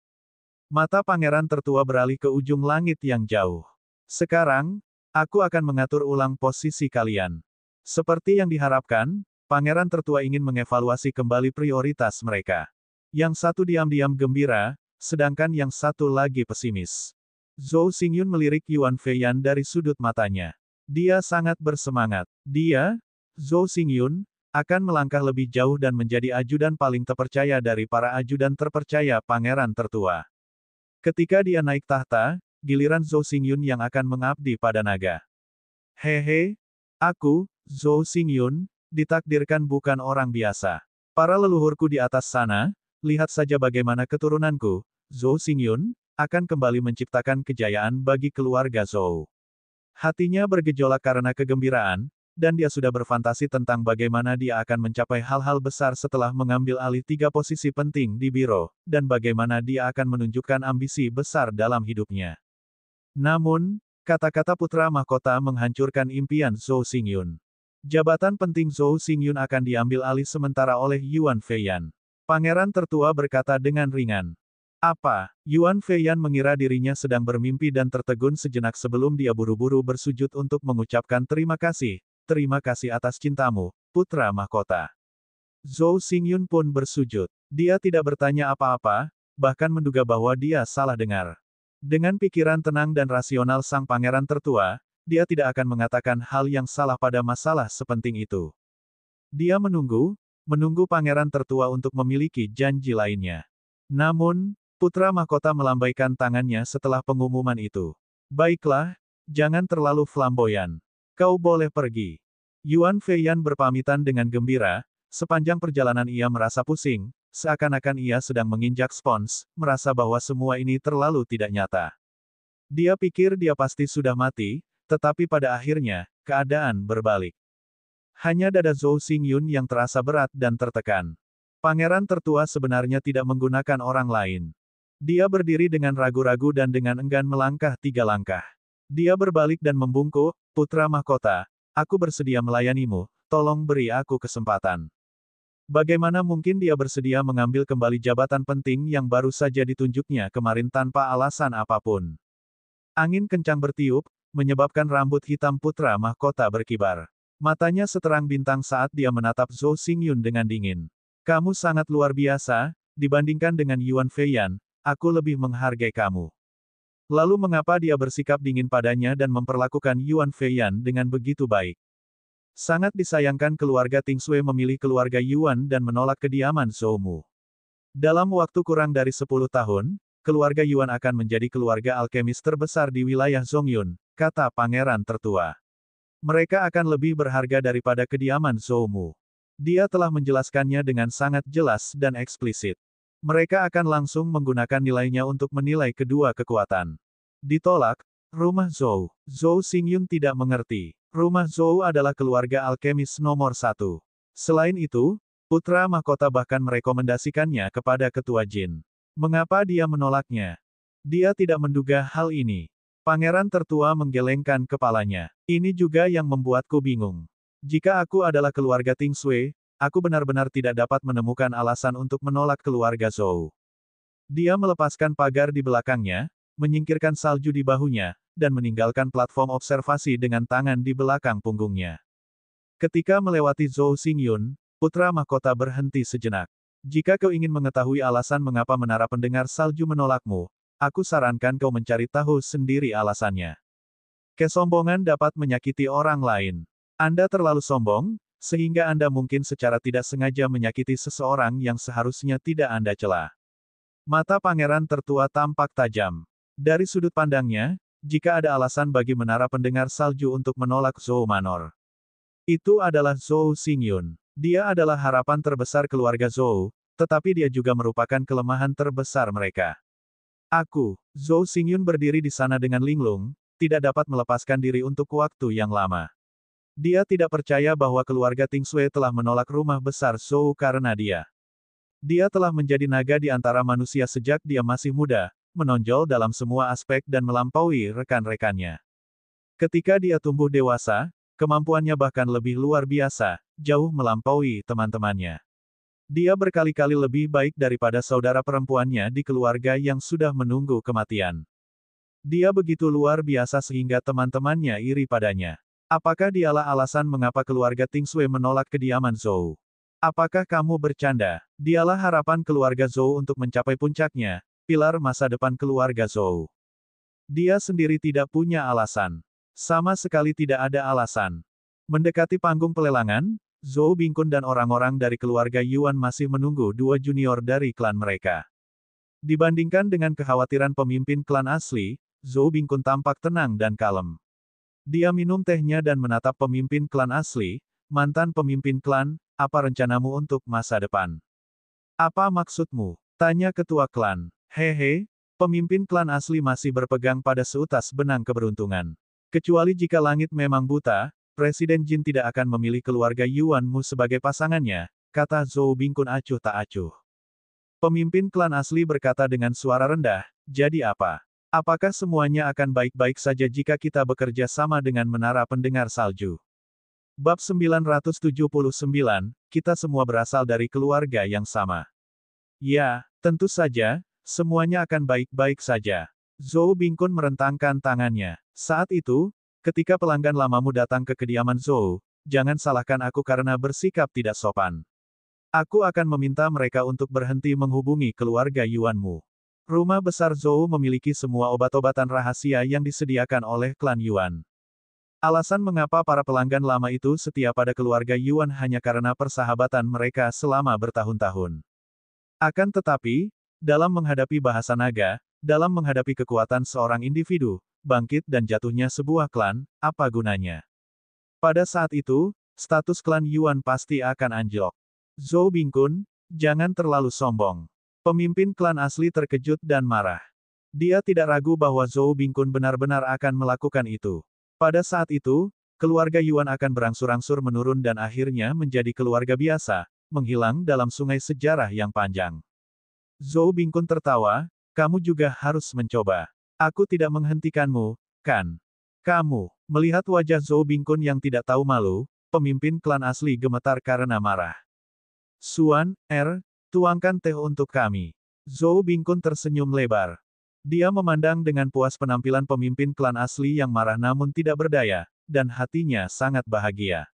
Mata pangeran tertua beralih ke ujung langit yang jauh. "Sekarang, aku akan mengatur ulang posisi kalian." Seperti yang diharapkan, pangeran tertua ingin mengevaluasi kembali prioritas mereka. Yang satu diam-diam gembira, sedangkan yang satu lagi pesimis. Zhou Xingyun melirik Yuan Feiyan dari sudut matanya. Dia sangat bersemangat. Dia, Zhou Xingyun, akan melangkah lebih jauh dan menjadi ajudan paling terpercaya dari para ajudan terpercaya pangeran tertua. Ketika dia naik tahta, giliran Zhou Xingyun yang akan mengabdi pada naga. Hehe, aku, Zhou Xingyun, ditakdirkan bukan orang biasa. Para leluhurku di atas sana, lihat saja bagaimana keturunanku, Zhou Xingyun, akan kembali menciptakan kejayaan bagi keluarga Zhou. Hatinya bergejolak karena kegembiraan, dan dia sudah berfantasi tentang bagaimana dia akan mencapai hal-hal besar setelah mengambil alih 3 posisi penting di biro, dan bagaimana dia akan menunjukkan ambisi besar dalam hidupnya. Namun, kata-kata putra mahkota menghancurkan impian Zhou Xingyun. Jabatan penting Zhou Xingyun akan diambil alih sementara oleh Yuan Feiyan. Pangeran tertua berkata dengan ringan. Apa? Yuan Feiyan mengira dirinya sedang bermimpi dan tertegun sejenak sebelum dia buru-buru bersujud untuk mengucapkan terima kasih atas cintamu, putra mahkota. Zhou Xingyun pun bersujud. Dia tidak bertanya apa-apa, bahkan menduga bahwa dia salah dengar. Dengan pikiran tenang dan rasional sang pangeran tertua, dia tidak akan mengatakan hal yang salah pada masalah sepenting itu. Dia menunggu pangeran tertua untuk memiliki janji lainnya. Namun, putra mahkota melambaikan tangannya setelah pengumuman itu. Baiklah, jangan terlalu flamboyan. Kau boleh pergi. Yuan Feiyan berpamitan dengan gembira, sepanjang perjalanan ia merasa pusing, seakan-akan ia sedang menginjak spons, merasa bahwa semua ini terlalu tidak nyata. Dia pikir dia pasti sudah mati, tetapi pada akhirnya, keadaan berbalik. Hanya dada Zhou Xingyun yang terasa berat dan tertekan. Pangeran tertua sebenarnya tidak menggunakan orang lain. Dia berdiri dengan ragu-ragu dan dengan enggan melangkah 3 langkah. Dia berbalik dan membungkuk, putra mahkota, aku bersedia melayanimu, tolong beri aku kesempatan. Bagaimana mungkin dia bersedia mengambil kembali jabatan penting yang baru saja ditunjuknya kemarin tanpa alasan apapun? Angin kencang bertiup, menyebabkan rambut hitam putra mahkota berkibar. Matanya seterang bintang saat dia menatap Zhou Xingyun dengan dingin. Kamu sangat luar biasa, dibandingkan dengan Yuan Feiyan, aku lebih menghargai kamu. Lalu mengapa dia bersikap dingin padanya dan memperlakukan Yuan Feiyan dengan begitu baik? Sangat disayangkan keluarga Tingshui memilih keluarga Yuan dan menolak kediaman Zhou Mu. Dalam waktu kurang dari 10 tahun, keluarga Yuan akan menjadi keluarga alkemis terbesar di wilayah Zongyun, kata pangeran tertua. Mereka akan lebih berharga daripada kediaman Zhou Mu. Dia telah menjelaskannya dengan sangat jelas dan eksplisit. Mereka akan langsung menggunakan nilainya untuk menilai kedua kekuatan. Ditolak, rumah Zhou. Zhou Xingyun tidak mengerti. Rumah Zhou adalah keluarga alkemis nomor 1. Selain itu, putra mahkota bahkan merekomendasikannya kepada ketua Jin. Mengapa dia menolaknya? Dia tidak menduga hal ini. Pangeran tertua menggelengkan kepalanya. Ini juga yang membuatku bingung. Jika aku adalah keluarga Tingshui, aku benar-benar tidak dapat menemukan alasan untuk menolak keluarga Zhou. Dia melepaskan pagar di belakangnya, menyingkirkan salju di bahunya, dan meninggalkan platform observasi dengan tangan di belakang punggungnya. Ketika melewati Zhou Xingyun, putra mahkota berhenti sejenak. Jika kau ingin mengetahui alasan mengapa menara pendengar salju menolakmu, aku sarankan kau mencari tahu sendiri alasannya. Kesombongan dapat menyakiti orang lain. Anda terlalu sombong, sehingga Anda mungkin secara tidak sengaja menyakiti seseorang yang seharusnya tidak Anda cela. Mata pangeran tertua tampak tajam. Dari sudut pandangnya, jika ada alasan bagi menara pendengar salju untuk menolak Zhou Manor, itu adalah Zhou Xingyun. Dia adalah harapan terbesar keluarga Zhou, tetapi dia juga merupakan kelemahan terbesar mereka. Aku, Zhou Xingyun berdiri di sana dengan linglung, tidak dapat melepaskan diri untuk waktu yang lama. Dia tidak percaya bahwa keluarga Tingsue telah menolak rumah besar Zhou karena dia. Dia telah menjadi naga di antara manusia sejak dia masih muda, menonjol dalam semua aspek dan melampaui rekan-rekannya. Ketika dia tumbuh dewasa, kemampuannya bahkan lebih luar biasa, jauh melampaui teman-temannya. Dia berkali-kali lebih baik daripada saudara perempuannya di keluarga yang sudah menunggu kematian. Dia begitu luar biasa sehingga teman-temannya iri padanya. Apakah dialah alasan mengapa keluarga Tingsue menolak kediaman Zhou? Apakah kamu bercanda? Dialah harapan keluarga Zhou untuk mencapai puncaknya, pilar masa depan keluarga Zhou. Dia sendiri tidak punya alasan. Sama sekali tidak ada alasan. Mendekati panggung pelelangan, Zhou Bingkun dan orang-orang dari keluarga Yuan masih menunggu dua junior dari klan mereka. Dibandingkan dengan kekhawatiran pemimpin klan asli, Zhou Bingkun tampak tenang dan kalem. Dia minum tehnya dan menatap pemimpin klan asli, mantan pemimpin klan, apa rencanamu untuk masa depan? Apa maksudmu? Tanya ketua klan. Hehe, pemimpin klan asli masih berpegang pada seutas benang keberuntungan. Kecuali jika langit memang buta, Presiden Jin tidak akan memilih keluarga Yuanmu sebagai pasangannya, kata Zhou Bingkun acuh tak acuh. Pemimpin klan asli berkata dengan suara rendah, jadi apa? Apakah semuanya akan baik-baik saja jika kita bekerja sama dengan menara pendengar salju? Bab 979, kita semua berasal dari keluarga yang sama. Ya, tentu saja, semuanya akan baik-baik saja. Zhou Bingkun merentangkan tangannya. Saat itu, ketika pelanggan lamamu datang ke kediaman Zhou, jangan salahkan aku karena bersikap tidak sopan. Aku akan meminta mereka untuk berhenti menghubungi keluarga Yuanmu. Rumah besar Zhou memiliki semua obat-obatan rahasia yang disediakan oleh klan Yuan. Alasan mengapa para pelanggan lama itu setia pada keluarga Yuan hanya karena persahabatan mereka selama bertahun-tahun. Akan tetapi, dalam menghadapi bahasa naga, dalam menghadapi kekuatan seorang individu, bangkit dan jatuhnya sebuah klan, apa gunanya? Pada saat itu, status klan Yuan pasti akan anjlok. Zhou Bingkun, jangan terlalu sombong. Pemimpin klan asli terkejut dan marah. Dia tidak ragu bahwa Zhou Bingkun benar-benar akan melakukan itu. Pada saat itu, keluarga Yuan akan berangsur-angsur menurun dan akhirnya menjadi keluarga biasa, menghilang dalam sungai sejarah yang panjang. Zhou Bingkun tertawa, kamu juga harus mencoba. Aku tidak menghentikanmu, kan? Kamu, melihat wajah Zhou Bingkun yang tidak tahu malu, pemimpin klan asli gemetar karena marah. Suan, tuangkan teh untuk kami. Zhou Bingkun tersenyum lebar. Dia memandang dengan puas penampilan pemimpin klan asli yang marah namun tidak berdaya, dan hatinya sangat bahagia.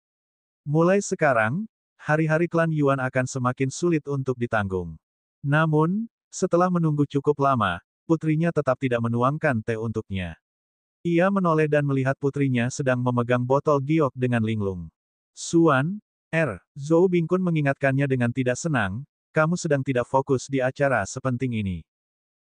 Mulai sekarang, hari-hari klan Yuan akan semakin sulit untuk ditanggung. Namun, setelah menunggu cukup lama, putrinya tetap tidak menuangkan teh untuknya. Ia menoleh dan melihat putrinya sedang memegang botol giok dengan linglung. Suan, Zhou Bingkun mengingatkannya dengan tidak senang, kamu sedang tidak fokus di acara sepenting ini.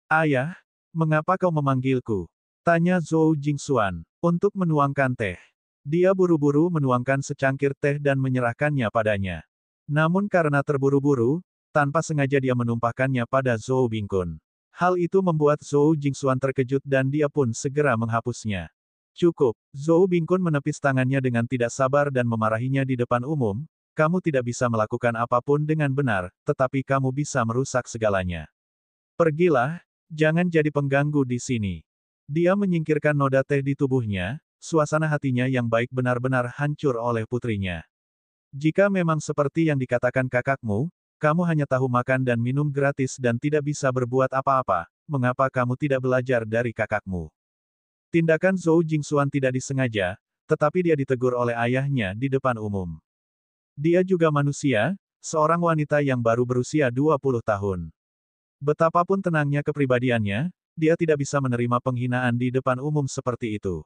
Ayah, mengapa kau memanggilku? Tanya Zhou Jingxuan, untuk menuangkan teh. Dia buru-buru menuangkan secangkir teh dan menyerahkannya padanya. Namun karena terburu-buru, tanpa sengaja dia menumpahkannya pada Zhou Bingkun. Hal itu membuat Zhou Jingxuan terkejut dan dia pun segera menghapusnya. Cukup, Zhou Bingkun menepis tangannya dengan tidak sabar dan memarahinya di depan umum, kamu tidak bisa melakukan apapun dengan benar, tetapi kamu bisa merusak segalanya. Pergilah, jangan jadi pengganggu di sini. Dia menyingkirkan noda teh di tubuhnya, suasana hatinya yang baik benar-benar hancur oleh putrinya. Jika memang seperti yang dikatakan kakakmu, kamu hanya tahu makan dan minum gratis dan tidak bisa berbuat apa-apa, mengapa kamu tidak belajar dari kakakmu? Tindakan Zhou Jingxuan tidak disengaja, tetapi dia ditegur oleh ayahnya di depan umum. Dia juga manusia, seorang wanita yang baru berusia 20 tahun. Betapapun tenangnya kepribadiannya, dia tidak bisa menerima penghinaan di depan umum seperti itu.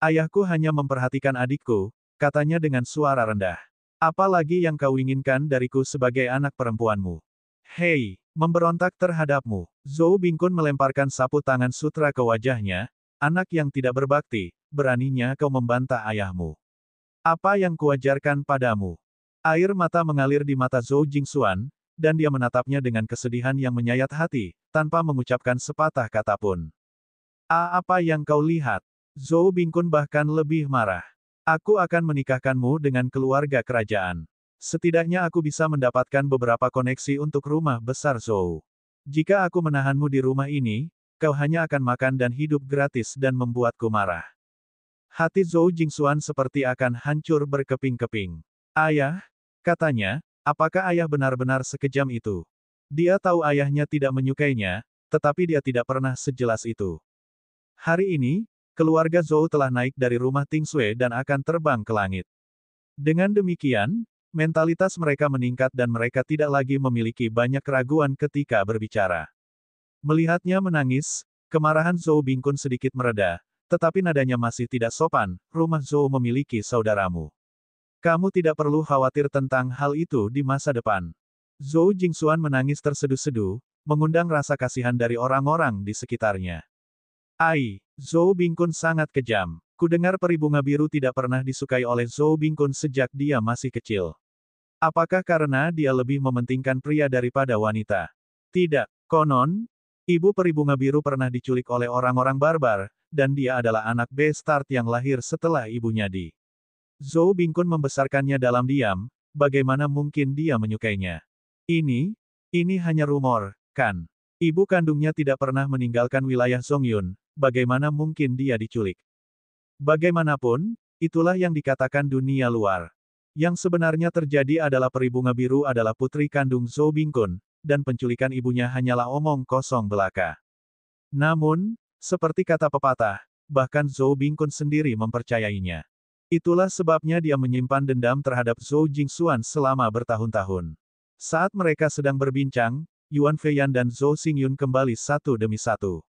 Ayahku hanya memperhatikan adikku, katanya dengan suara rendah. Apalagi yang kau inginkan dariku sebagai anak perempuanmu? Hei, memberontak terhadapmu. Zhou Bingkun melemparkan sapu tangan sutra ke wajahnya, anak yang tidak berbakti, beraninya kau membantah ayahmu. Apa yang kuajarkan padamu? Air mata mengalir di mata Zhou Jingxuan, dan dia menatapnya dengan kesedihan yang menyayat hati, tanpa mengucapkan sepatah kata pun. Apa yang kau lihat? Zhou Bingkun bahkan lebih marah. Aku akan menikahkanmu dengan keluarga kerajaan. Setidaknya aku bisa mendapatkan beberapa koneksi untuk rumah besar Zhou. Jika aku menahanmu di rumah ini, kau hanya akan makan dan hidup gratis dan membuatku marah. Hati Zhou Jingxuan seperti akan hancur berkeping-keping. Ayah, katanya, apakah ayah benar-benar sekejam itu? Dia tahu ayahnya tidak menyukainya, tetapi dia tidak pernah sejelas itu. Hari ini, keluarga Zhou telah naik dari rumah Tingsui dan akan terbang ke langit. Dengan demikian, mentalitas mereka meningkat dan mereka tidak lagi memiliki banyak keraguan ketika berbicara. Melihatnya menangis, kemarahan Zhou Bingkun sedikit mereda, tetapi nadanya masih tidak sopan. Rumah Zhou memiliki saudaramu. Kamu tidak perlu khawatir tentang hal itu di masa depan. Zhou Jingxuan menangis terseduh-seduh, mengundang rasa kasihan dari orang-orang di sekitarnya. Ai, Zhou Bingkun sangat kejam. Kudengar peri bunga biru tidak pernah disukai oleh Zhou Bingkun sejak dia masih kecil. Apakah karena dia lebih mementingkan pria daripada wanita? Tidak. Konon, ibu peri bunga biru pernah diculik oleh orang-orang barbar, dan dia adalah anak Bestart yang lahir setelah ibunya di. Zhou Bingkun membesarkannya dalam diam, bagaimana mungkin dia menyukainya? Ini hanya rumor, kan? Ibu kandungnya tidak pernah meninggalkan wilayah Zongyun, bagaimana mungkin dia diculik? Bagaimanapun, itulah yang dikatakan dunia luar. Yang sebenarnya terjadi adalah peri bunga biru adalah putri kandung Zhou Bingkun, dan penculikan ibunya hanyalah omong kosong belaka. Namun, seperti kata pepatah, bahkan Zhou Bingkun sendiri mempercayainya. Itulah sebabnya dia menyimpan dendam terhadap Zhou Jingxuan selama bertahun-tahun. Saat mereka sedang berbincang, Yuan Feiyan dan Zhou Xingyun kembali satu demi satu.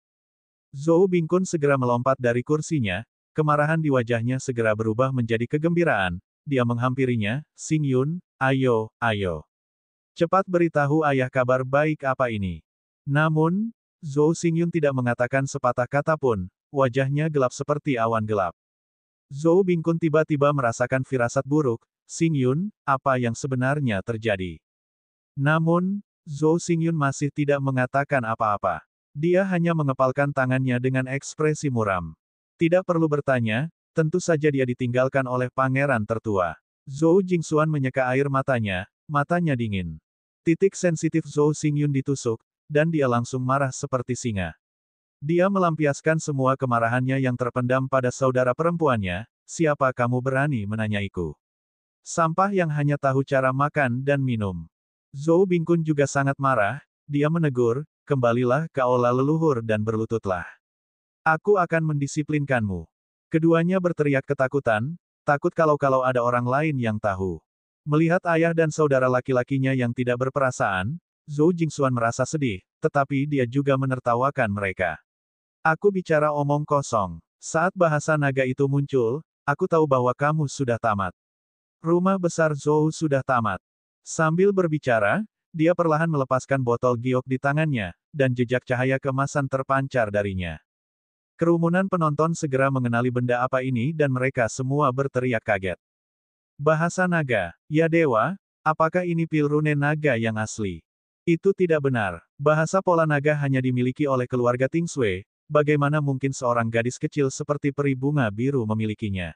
Zhou Bingkun segera melompat dari kursinya, kemarahan di wajahnya segera berubah menjadi kegembiraan. Dia menghampirinya, Xingyun, ayo. Cepat beritahu ayah kabar baik apa ini. Namun, Zhou Xingyun tidak mengatakan sepatah kata pun, wajahnya gelap seperti awan gelap. Zhou Bingkun tiba-tiba merasakan firasat buruk, Xingyun, apa yang sebenarnya terjadi? Namun, Zhou Xingyun masih tidak mengatakan apa-apa. Dia hanya mengepalkan tangannya dengan ekspresi muram. Tidak perlu bertanya, tentu saja dia ditinggalkan oleh pangeran tertua. Zhou Jingxuan menyeka air matanya dingin. Titik sensitif Zhou Xingyun ditusuk, dan dia langsung marah seperti singa. Dia melampiaskan semua kemarahannya yang terpendam pada saudara perempuannya, siapa kamu berani menanyaiku? Sampah yang hanya tahu cara makan dan minum. Zhou Bingkun juga sangat marah, dia menegur, kembalilah ke aula leluhur dan berlututlah. Aku akan mendisiplinkanmu. Keduanya berteriak ketakutan, takut kalau ada orang lain yang tahu. Melihat ayah dan saudara laki-lakinya yang tidak berperasaan, Zhou Jingxuan merasa sedih, tetapi dia juga menertawakan mereka. Aku bicara omong kosong. Saat bahasa naga itu muncul, aku tahu bahwa kamu sudah tamat. Rumah besar Zhou sudah tamat. Sambil berbicara, dia perlahan melepaskan botol giok di tangannya, dan jejak cahaya keemasan terpancar darinya. Kerumunan penonton segera mengenali benda apa ini dan mereka semua berteriak kaget. Bahasa naga, ya dewa, apakah ini pil rune naga yang asli? Itu tidak benar. Bahasa pola naga hanya dimiliki oleh keluarga Tingsui, bagaimana mungkin seorang gadis kecil seperti peri bunga biru memilikinya?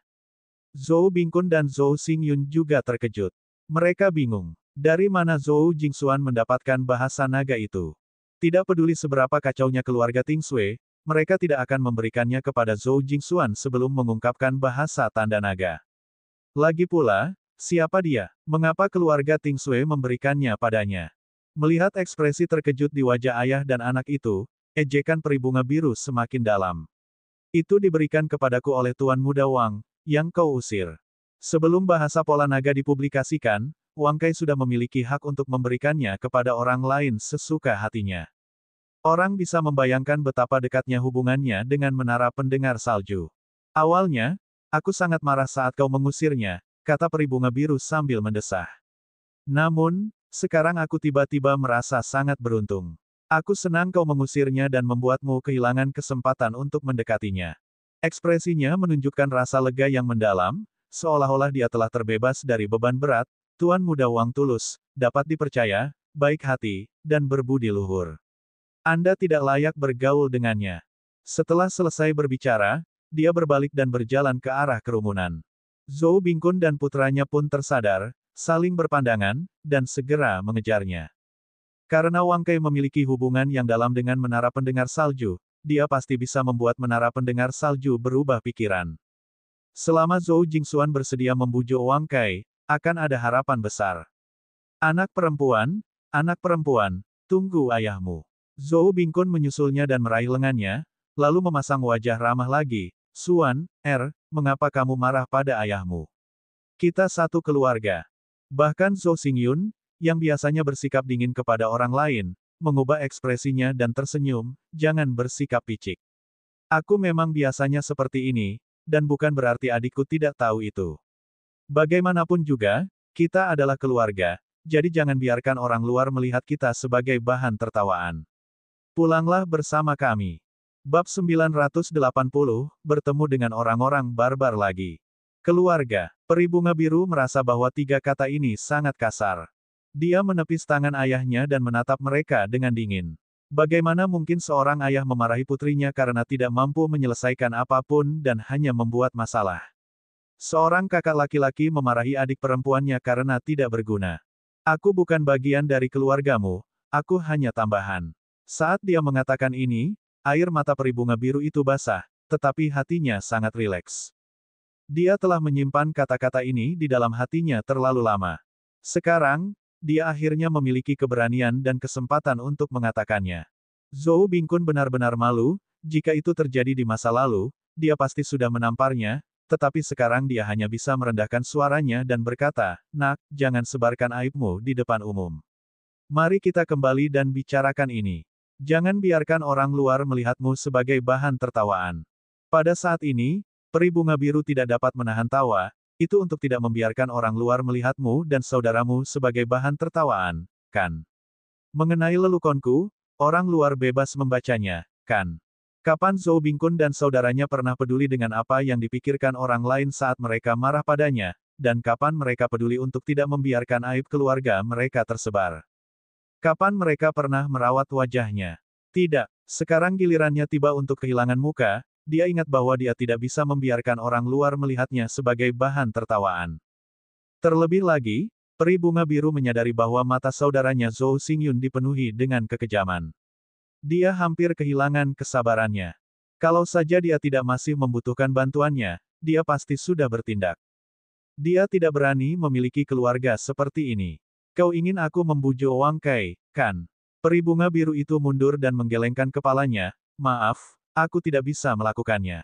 Zhou Bingkun dan Zhou Xingyun juga terkejut. Mereka bingung. Dari mana Zhou Jingxuan mendapatkan bahasa naga itu? Tidak peduli seberapa kacaunya keluarga Tingsui, mereka tidak akan memberikannya kepada Zhou Jingxuan sebelum mengungkapkan bahasa tanda naga. Lagi pula, siapa dia? Mengapa keluarga Tingsui memberikannya padanya? Melihat ekspresi terkejut di wajah ayah dan anak itu, ejekan peri bunga biru semakin dalam. Itu diberikan kepadaku oleh Tuan Muda Wang, yang kau usir. Sebelum bahasa pola naga dipublikasikan, Wang Kai sudah memiliki hak untuk memberikannya kepada orang lain sesuka hatinya. Orang bisa membayangkan betapa dekatnya hubungannya dengan menara pendengar salju. Awalnya, aku sangat marah saat kau mengusirnya, kata peri bunga biru sambil mendesah. Namun, sekarang aku tiba-tiba merasa sangat beruntung. Aku senang kau mengusirnya dan membuatmu kehilangan kesempatan untuk mendekatinya. Ekspresinya menunjukkan rasa lega yang mendalam, seolah-olah dia telah terbebas dari beban berat. Tuan Muda Wang tulus, dapat dipercaya, baik hati, dan berbudi luhur. Anda tidak layak bergaul dengannya. Setelah selesai berbicara, dia berbalik dan berjalan ke arah kerumunan. Zhou Bingkun dan putranya pun tersadar, saling berpandangan, dan segera mengejarnya. Karena Wang Kai memiliki hubungan yang dalam dengan menara pendengar salju, dia pasti bisa membuat menara pendengar salju berubah pikiran. Selama Zhou Jingxuan bersedia membujuk Wang Kai, akan ada harapan besar. Anak perempuan, tunggu ayahmu. Zhou Bingkun menyusulnya dan meraih lengannya, lalu memasang wajah ramah lagi. Xuan, mengapa kamu marah pada ayahmu? Kita satu keluarga. Bahkan Zhou Xingyun, yang biasanya bersikap dingin kepada orang lain, mengubah ekspresinya dan tersenyum, jangan bersikap picik. Aku memang biasanya seperti ini, dan bukan berarti adikku tidak tahu itu. Bagaimanapun juga, kita adalah keluarga, jadi jangan biarkan orang luar melihat kita sebagai bahan tertawaan. Pulanglah bersama kami. Bab 980, bertemu dengan orang-orang barbar lagi. Keluarga. Peri bunga biru merasa bahwa tiga kata ini sangat kasar. Dia menepis tangan ayahnya dan menatap mereka dengan dingin. Bagaimana mungkin seorang ayah memarahi putrinya karena tidak mampu menyelesaikan apapun dan hanya membuat masalah? Seorang kakak laki-laki memarahi adik perempuannya karena tidak berguna. Aku bukan bagian dari keluargamu, aku hanya tambahan. Saat dia mengatakan ini, air mata peri bunga biru itu basah, tetapi hatinya sangat rileks. Dia telah menyimpan kata-kata ini di dalam hatinya terlalu lama. Sekarang, dia akhirnya memiliki keberanian dan kesempatan untuk mengatakannya. Zhou Bingkun benar-benar malu, jika itu terjadi di masa lalu, dia pasti sudah menamparnya, tetapi sekarang dia hanya bisa merendahkan suaranya dan berkata, "Nak, jangan sebarkan aibmu di depan umum. Mari kita kembali dan bicarakan ini. Jangan biarkan orang luar melihatmu sebagai bahan tertawaan." Pada saat ini, peri bunga biru tidak dapat menahan tawa, itu untuk tidak membiarkan orang luar melihatmu dan saudaramu sebagai bahan tertawaan, kan? Mengenai lelukonku, orang luar bebas membacanya, kan? Kapan Zhou Bingkun dan saudaranya pernah peduli dengan apa yang dipikirkan orang lain saat mereka marah padanya, dan kapan mereka peduli untuk tidak membiarkan aib keluarga mereka tersebar? Kapan mereka pernah merawat wajahnya? Tidak. Sekarang gilirannya tiba untuk kehilangan muka, dia ingat bahwa dia tidak bisa membiarkan orang luar melihatnya sebagai bahan tertawaan. Terlebih lagi, peri bunga biru menyadari bahwa mata saudaranya Zhou Xingyun dipenuhi dengan kekejaman. Dia hampir kehilangan kesabarannya. Kalau saja dia tidak masih membutuhkan bantuannya, dia pasti sudah bertindak. Dia tidak berani memiliki keluarga seperti ini. Kau ingin aku membujuk Wang Kai, kan? Peri bunga biru itu mundur dan menggelengkan kepalanya. Maaf, aku tidak bisa melakukannya.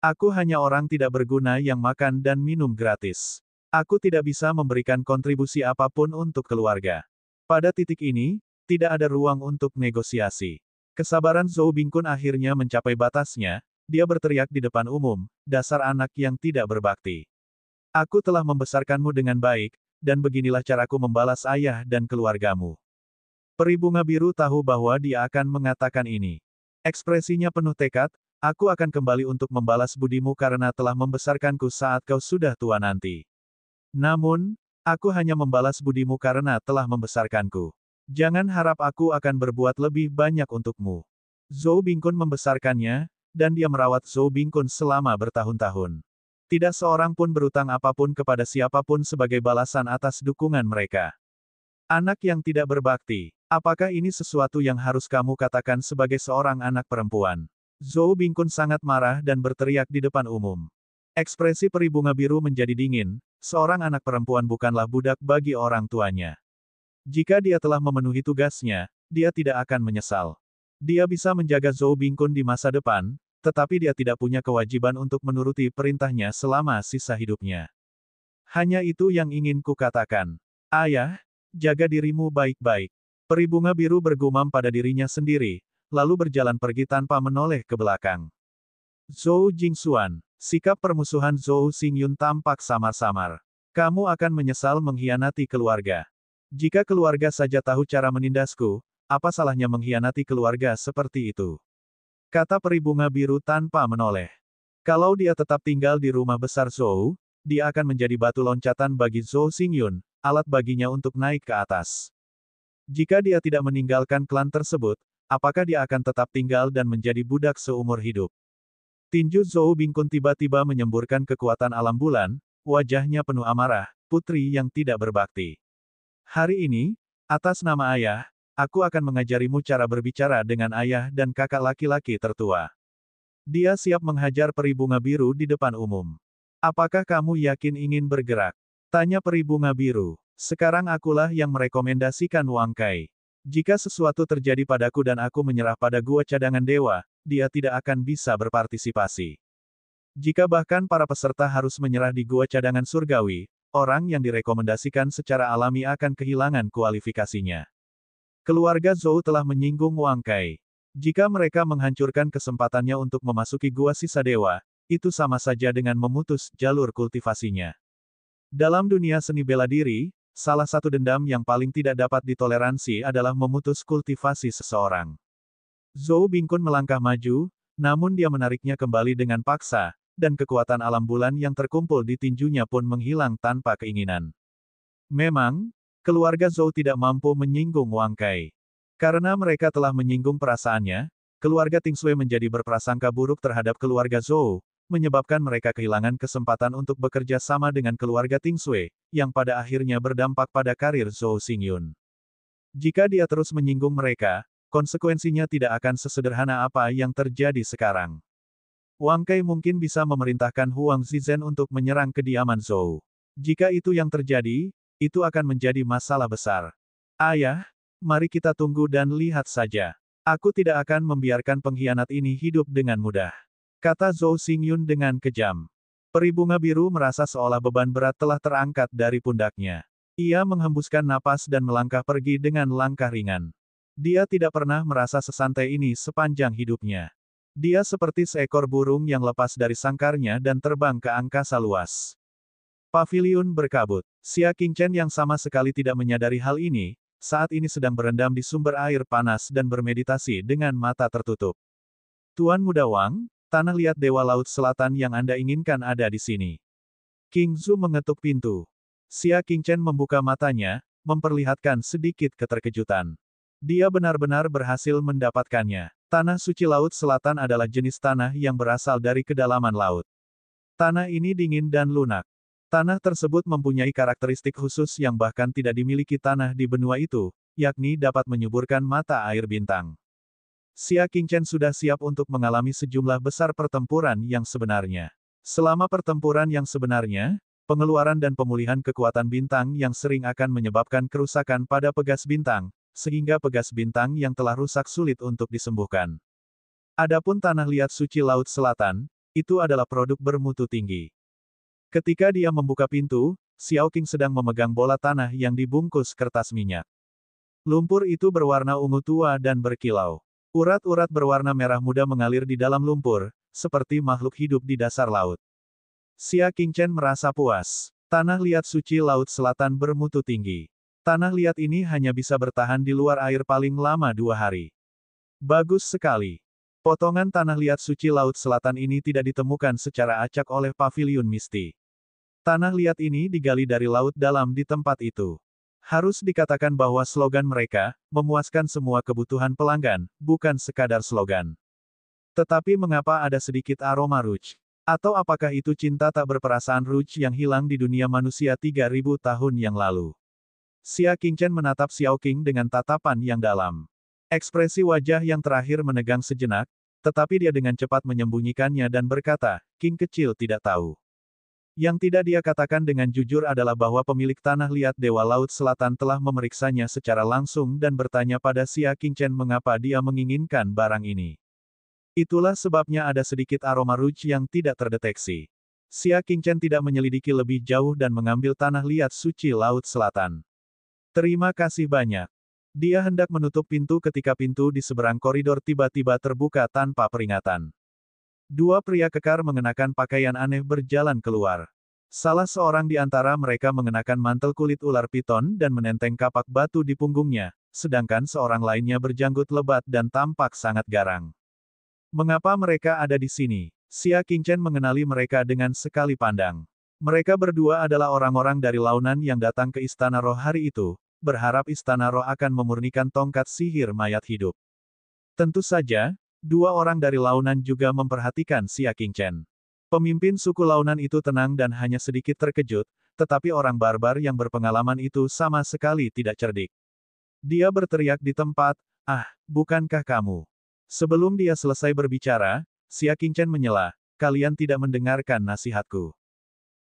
Aku hanya orang tidak berguna yang makan dan minum gratis. Aku tidak bisa memberikan kontribusi apapun untuk keluarga. Pada titik ini, tidak ada ruang untuk negosiasi. Kesabaran Zhou Bingkun akhirnya mencapai batasnya, dia berteriak di depan umum, "Dasar anak yang tidak berbakti. Aku telah membesarkanmu dengan baik, dan beginilah caraku membalas ayah dan keluargamu." Peri bunga biru tahu bahwa dia akan mengatakan ini. Ekspresinya penuh tekad, "Aku akan kembali untuk membalas budimu karena telah membesarkanku saat kau sudah tua nanti. Namun, aku hanya membalas budimu karena telah membesarkanku. Jangan harap aku akan berbuat lebih banyak untukmu." Zhou Bingkun membesarkannya, dan dia merawat Zhou Bingkun selama bertahun-tahun. Tidak seorang pun berutang apapun kepada siapapun sebagai balasan atas dukungan mereka. Anak yang tidak berbakti. Apakah ini sesuatu yang harus kamu katakan sebagai seorang anak perempuan? Zhou Bingkun sangat marah dan berteriak di depan umum. Ekspresi peri bunga biru menjadi dingin, seorang anak perempuan bukanlah budak bagi orang tuanya. Jika dia telah memenuhi tugasnya, dia tidak akan menyesal. Dia bisa menjaga Zhou Bingkun di masa depan, tetapi dia tidak punya kewajiban untuk menuruti perintahnya selama sisa hidupnya. Hanya itu yang ingin kukatakan. Ayah, jaga dirimu baik-baik. Peri bunga biru bergumam pada dirinya sendiri, lalu berjalan pergi tanpa menoleh ke belakang. Zhou Jingxuan. Sikap permusuhan Zhou Xingyun tampak samar-samar. Kamu akan menyesal mengkhianati keluarga. Jika keluarga saja tahu cara menindasku, apa salahnya mengkhianati keluarga seperti itu? Kata peri bunga biru tanpa menoleh. Kalau dia tetap tinggal di rumah besar Zhou, dia akan menjadi batu loncatan bagi Zhou Xingyun, alat baginya untuk naik ke atas. Jika dia tidak meninggalkan klan tersebut, apakah dia akan tetap tinggal dan menjadi budak seumur hidup? Tinju Zhou Bingkun tiba-tiba menyemburkan kekuatan alam bulan, wajahnya penuh amarah, putri yang tidak berbakti. Hari ini, atas nama ayah, aku akan mengajarimu cara berbicara dengan ayah dan kakak laki-laki tertua. Dia siap menghajar peri bunga biru di depan umum. Apakah kamu yakin ingin bergerak? Tanya peri bunga biru. Sekarang akulah yang merekomendasikan Wang Kai. Jika sesuatu terjadi padaku dan aku menyerah pada gua cadangan dewa, dia tidak akan bisa berpartisipasi. Jika bahkan para peserta harus menyerah di gua cadangan surgawi, orang yang direkomendasikan secara alami akan kehilangan kualifikasinya. Keluarga Zhou telah menyinggung Wang Kai. Jika mereka menghancurkan kesempatannya untuk memasuki gua sisa dewa, itu sama saja dengan memutus jalur kultivasinya. Dalam dunia seni bela diri, salah satu dendam yang paling tidak dapat ditoleransi adalah memutus kultivasi seseorang. Zhou Bingkun melangkah maju, namun dia menariknya kembali dengan paksa, dan kekuatan alam bulan yang terkumpul di tinjunya pun menghilang tanpa keinginan. Memang, keluarga Zhou tidak mampu menyinggung Wang Kai. Karena mereka telah menyinggung perasaannya, keluarga Tingsui menjadi berprasangka buruk terhadap keluarga Zhou, menyebabkan mereka kehilangan kesempatan untuk bekerja sama dengan keluarga Tingsui, yang pada akhirnya berdampak pada karir Zhou Xingyun. Jika dia terus menyinggung mereka, konsekuensinya tidak akan sesederhana apa yang terjadi sekarang. Wang Kai mungkin bisa memerintahkan Huang Zizhen untuk menyerang kediaman Zhou. Jika itu yang terjadi, itu akan menjadi masalah besar. Ayah, mari kita tunggu dan lihat saja. Aku tidak akan membiarkan pengkhianat ini hidup dengan mudah. Kata Zhou Xingyun dengan kejam. Peri bunga biru merasa seolah beban berat telah terangkat dari pundaknya. Ia menghembuskan napas dan melangkah pergi dengan langkah ringan. Dia tidak pernah merasa sesantai ini sepanjang hidupnya. Dia seperti seekor burung yang lepas dari sangkarnya dan terbang ke angkasa luas. Paviliun berkabut. Xia Qingchen yang sama sekali tidak menyadari hal ini, saat ini sedang berendam di sumber air panas dan bermeditasi dengan mata tertutup. Tuan Muda Wang, tanah liat Dewa Laut Selatan yang Anda inginkan ada di sini. King Zhu mengetuk pintu. Xia Qingchen membuka matanya, memperlihatkan sedikit keterkejutan. Dia benar-benar berhasil mendapatkannya. Tanah suci Laut Selatan adalah jenis tanah yang berasal dari kedalaman laut. Tanah ini dingin dan lunak. Tanah tersebut mempunyai karakteristik khusus yang bahkan tidak dimiliki tanah di benua itu, yakni dapat menyuburkan mata air bintang. Xia Qingchen sudah siap untuk mengalami sejumlah besar pertempuran yang sebenarnya. Selama pertempuran yang sebenarnya, pengeluaran dan pemulihan kekuatan bintang yang sering akan menyebabkan kerusakan pada pegas bintang, sehingga pegas bintang yang telah rusak sulit untuk disembuhkan. Adapun tanah liat suci Laut Selatan, itu adalah produk bermutu tinggi. Ketika dia membuka pintu, Xiao Qing sedang memegang bola tanah yang dibungkus kertas minyak. Lumpur itu berwarna ungu tua dan berkilau. Urat-urat berwarna merah muda mengalir di dalam lumpur, seperti makhluk hidup di dasar laut. Xia Qingchen merasa puas. Tanah liat suci Laut Selatan bermutu tinggi. Tanah liat ini hanya bisa bertahan di luar air paling lama 2 hari. Bagus sekali. Potongan tanah liat suci Laut Selatan ini tidak ditemukan secara acak oleh Paviliun Misti. Tanah liat ini digali dari laut dalam di tempat itu. Harus dikatakan bahwa slogan mereka, memuaskan semua kebutuhan pelanggan, bukan sekadar slogan. Tetapi mengapa ada sedikit aroma rouge? Atau apakah itu cinta tak berperasaan rouge yang hilang di dunia manusia 3000 tahun yang lalu? Xia Qingchen menatap Xiao Qing dengan tatapan yang dalam. Ekspresi wajah yang terakhir menegang sejenak, tetapi dia dengan cepat menyembunyikannya dan berkata, King kecil tidak tahu. Yang tidak dia katakan dengan jujur adalah bahwa pemilik tanah liat Dewa Laut Selatan telah memeriksanya secara langsung dan bertanya pada Xia Qingchen mengapa dia menginginkan barang ini. Itulah sebabnya ada sedikit aroma rouge yang tidak terdeteksi. Xia Qingchen tidak menyelidiki lebih jauh dan mengambil tanah liat suci Laut Selatan. Terima kasih banyak. Dia hendak menutup pintu ketika pintu di seberang koridor tiba-tiba terbuka tanpa peringatan. 2 pria kekar mengenakan pakaian aneh berjalan keluar. Salah seorang di antara mereka mengenakan mantel kulit ular piton dan menenteng kapak batu di punggungnya, sedangkan seorang lainnya berjanggut lebat dan tampak sangat garang. Mengapa mereka ada di sini? Xia Qingchen mengenali mereka dengan sekali pandang. Mereka berdua adalah orang-orang dari Launan yang datang ke Istana Roh hari itu, berharap Istana Roh akan memurnikan tongkat sihir mayat hidup. Tentu saja, 2 orang dari Launan juga memperhatikan Xia Qingchen. Pemimpin suku launan itu tenang dan hanya sedikit terkejut, tetapi orang barbar yang berpengalaman itu sama sekali tidak cerdik. Dia berteriak di tempat, "Ah, bukankah kamu?" Sebelum dia selesai berbicara, Xia Qingchen menyela, "Kalian tidak mendengarkan nasihatku."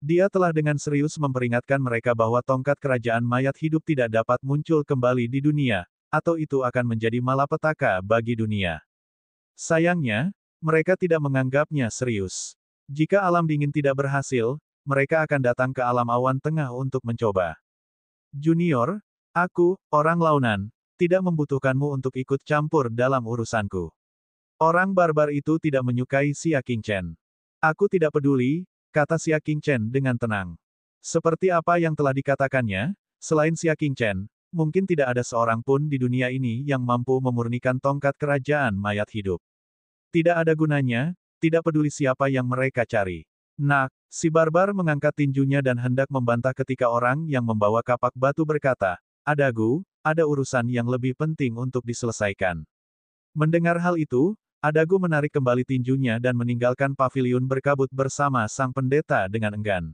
Dia telah dengan serius memperingatkan mereka bahwa tongkat kerajaan mayat hidup tidak dapat muncul kembali di dunia, atau itu akan menjadi malapetaka bagi dunia. Sayangnya, mereka tidak menganggapnya serius. Jika alam dingin tidak berhasil, mereka akan datang ke alam awan tengah untuk mencoba. Junior, aku, orang launan, tidak membutuhkanmu untuk ikut campur dalam urusanku. Orang barbar itu tidak menyukai Xia Qingchen. Aku tidak peduli, kata Xia Qingchen dengan tenang. Seperti apa yang telah dikatakannya, selain Xia Qingchen, mungkin tidak ada seorang pun di dunia ini yang mampu memurnikan tongkat kerajaan mayat hidup. Tidak ada gunanya, tidak peduli siapa yang mereka cari. Nak, si barbar mengangkat tinjunya dan hendak membantah ketika orang yang membawa kapak batu berkata, "Adagu, ada urusan yang lebih penting untuk diselesaikan." Mendengar hal itu, Adagu menarik kembali tinjunya dan meninggalkan paviliun berkabut bersama sang pendeta dengan enggan.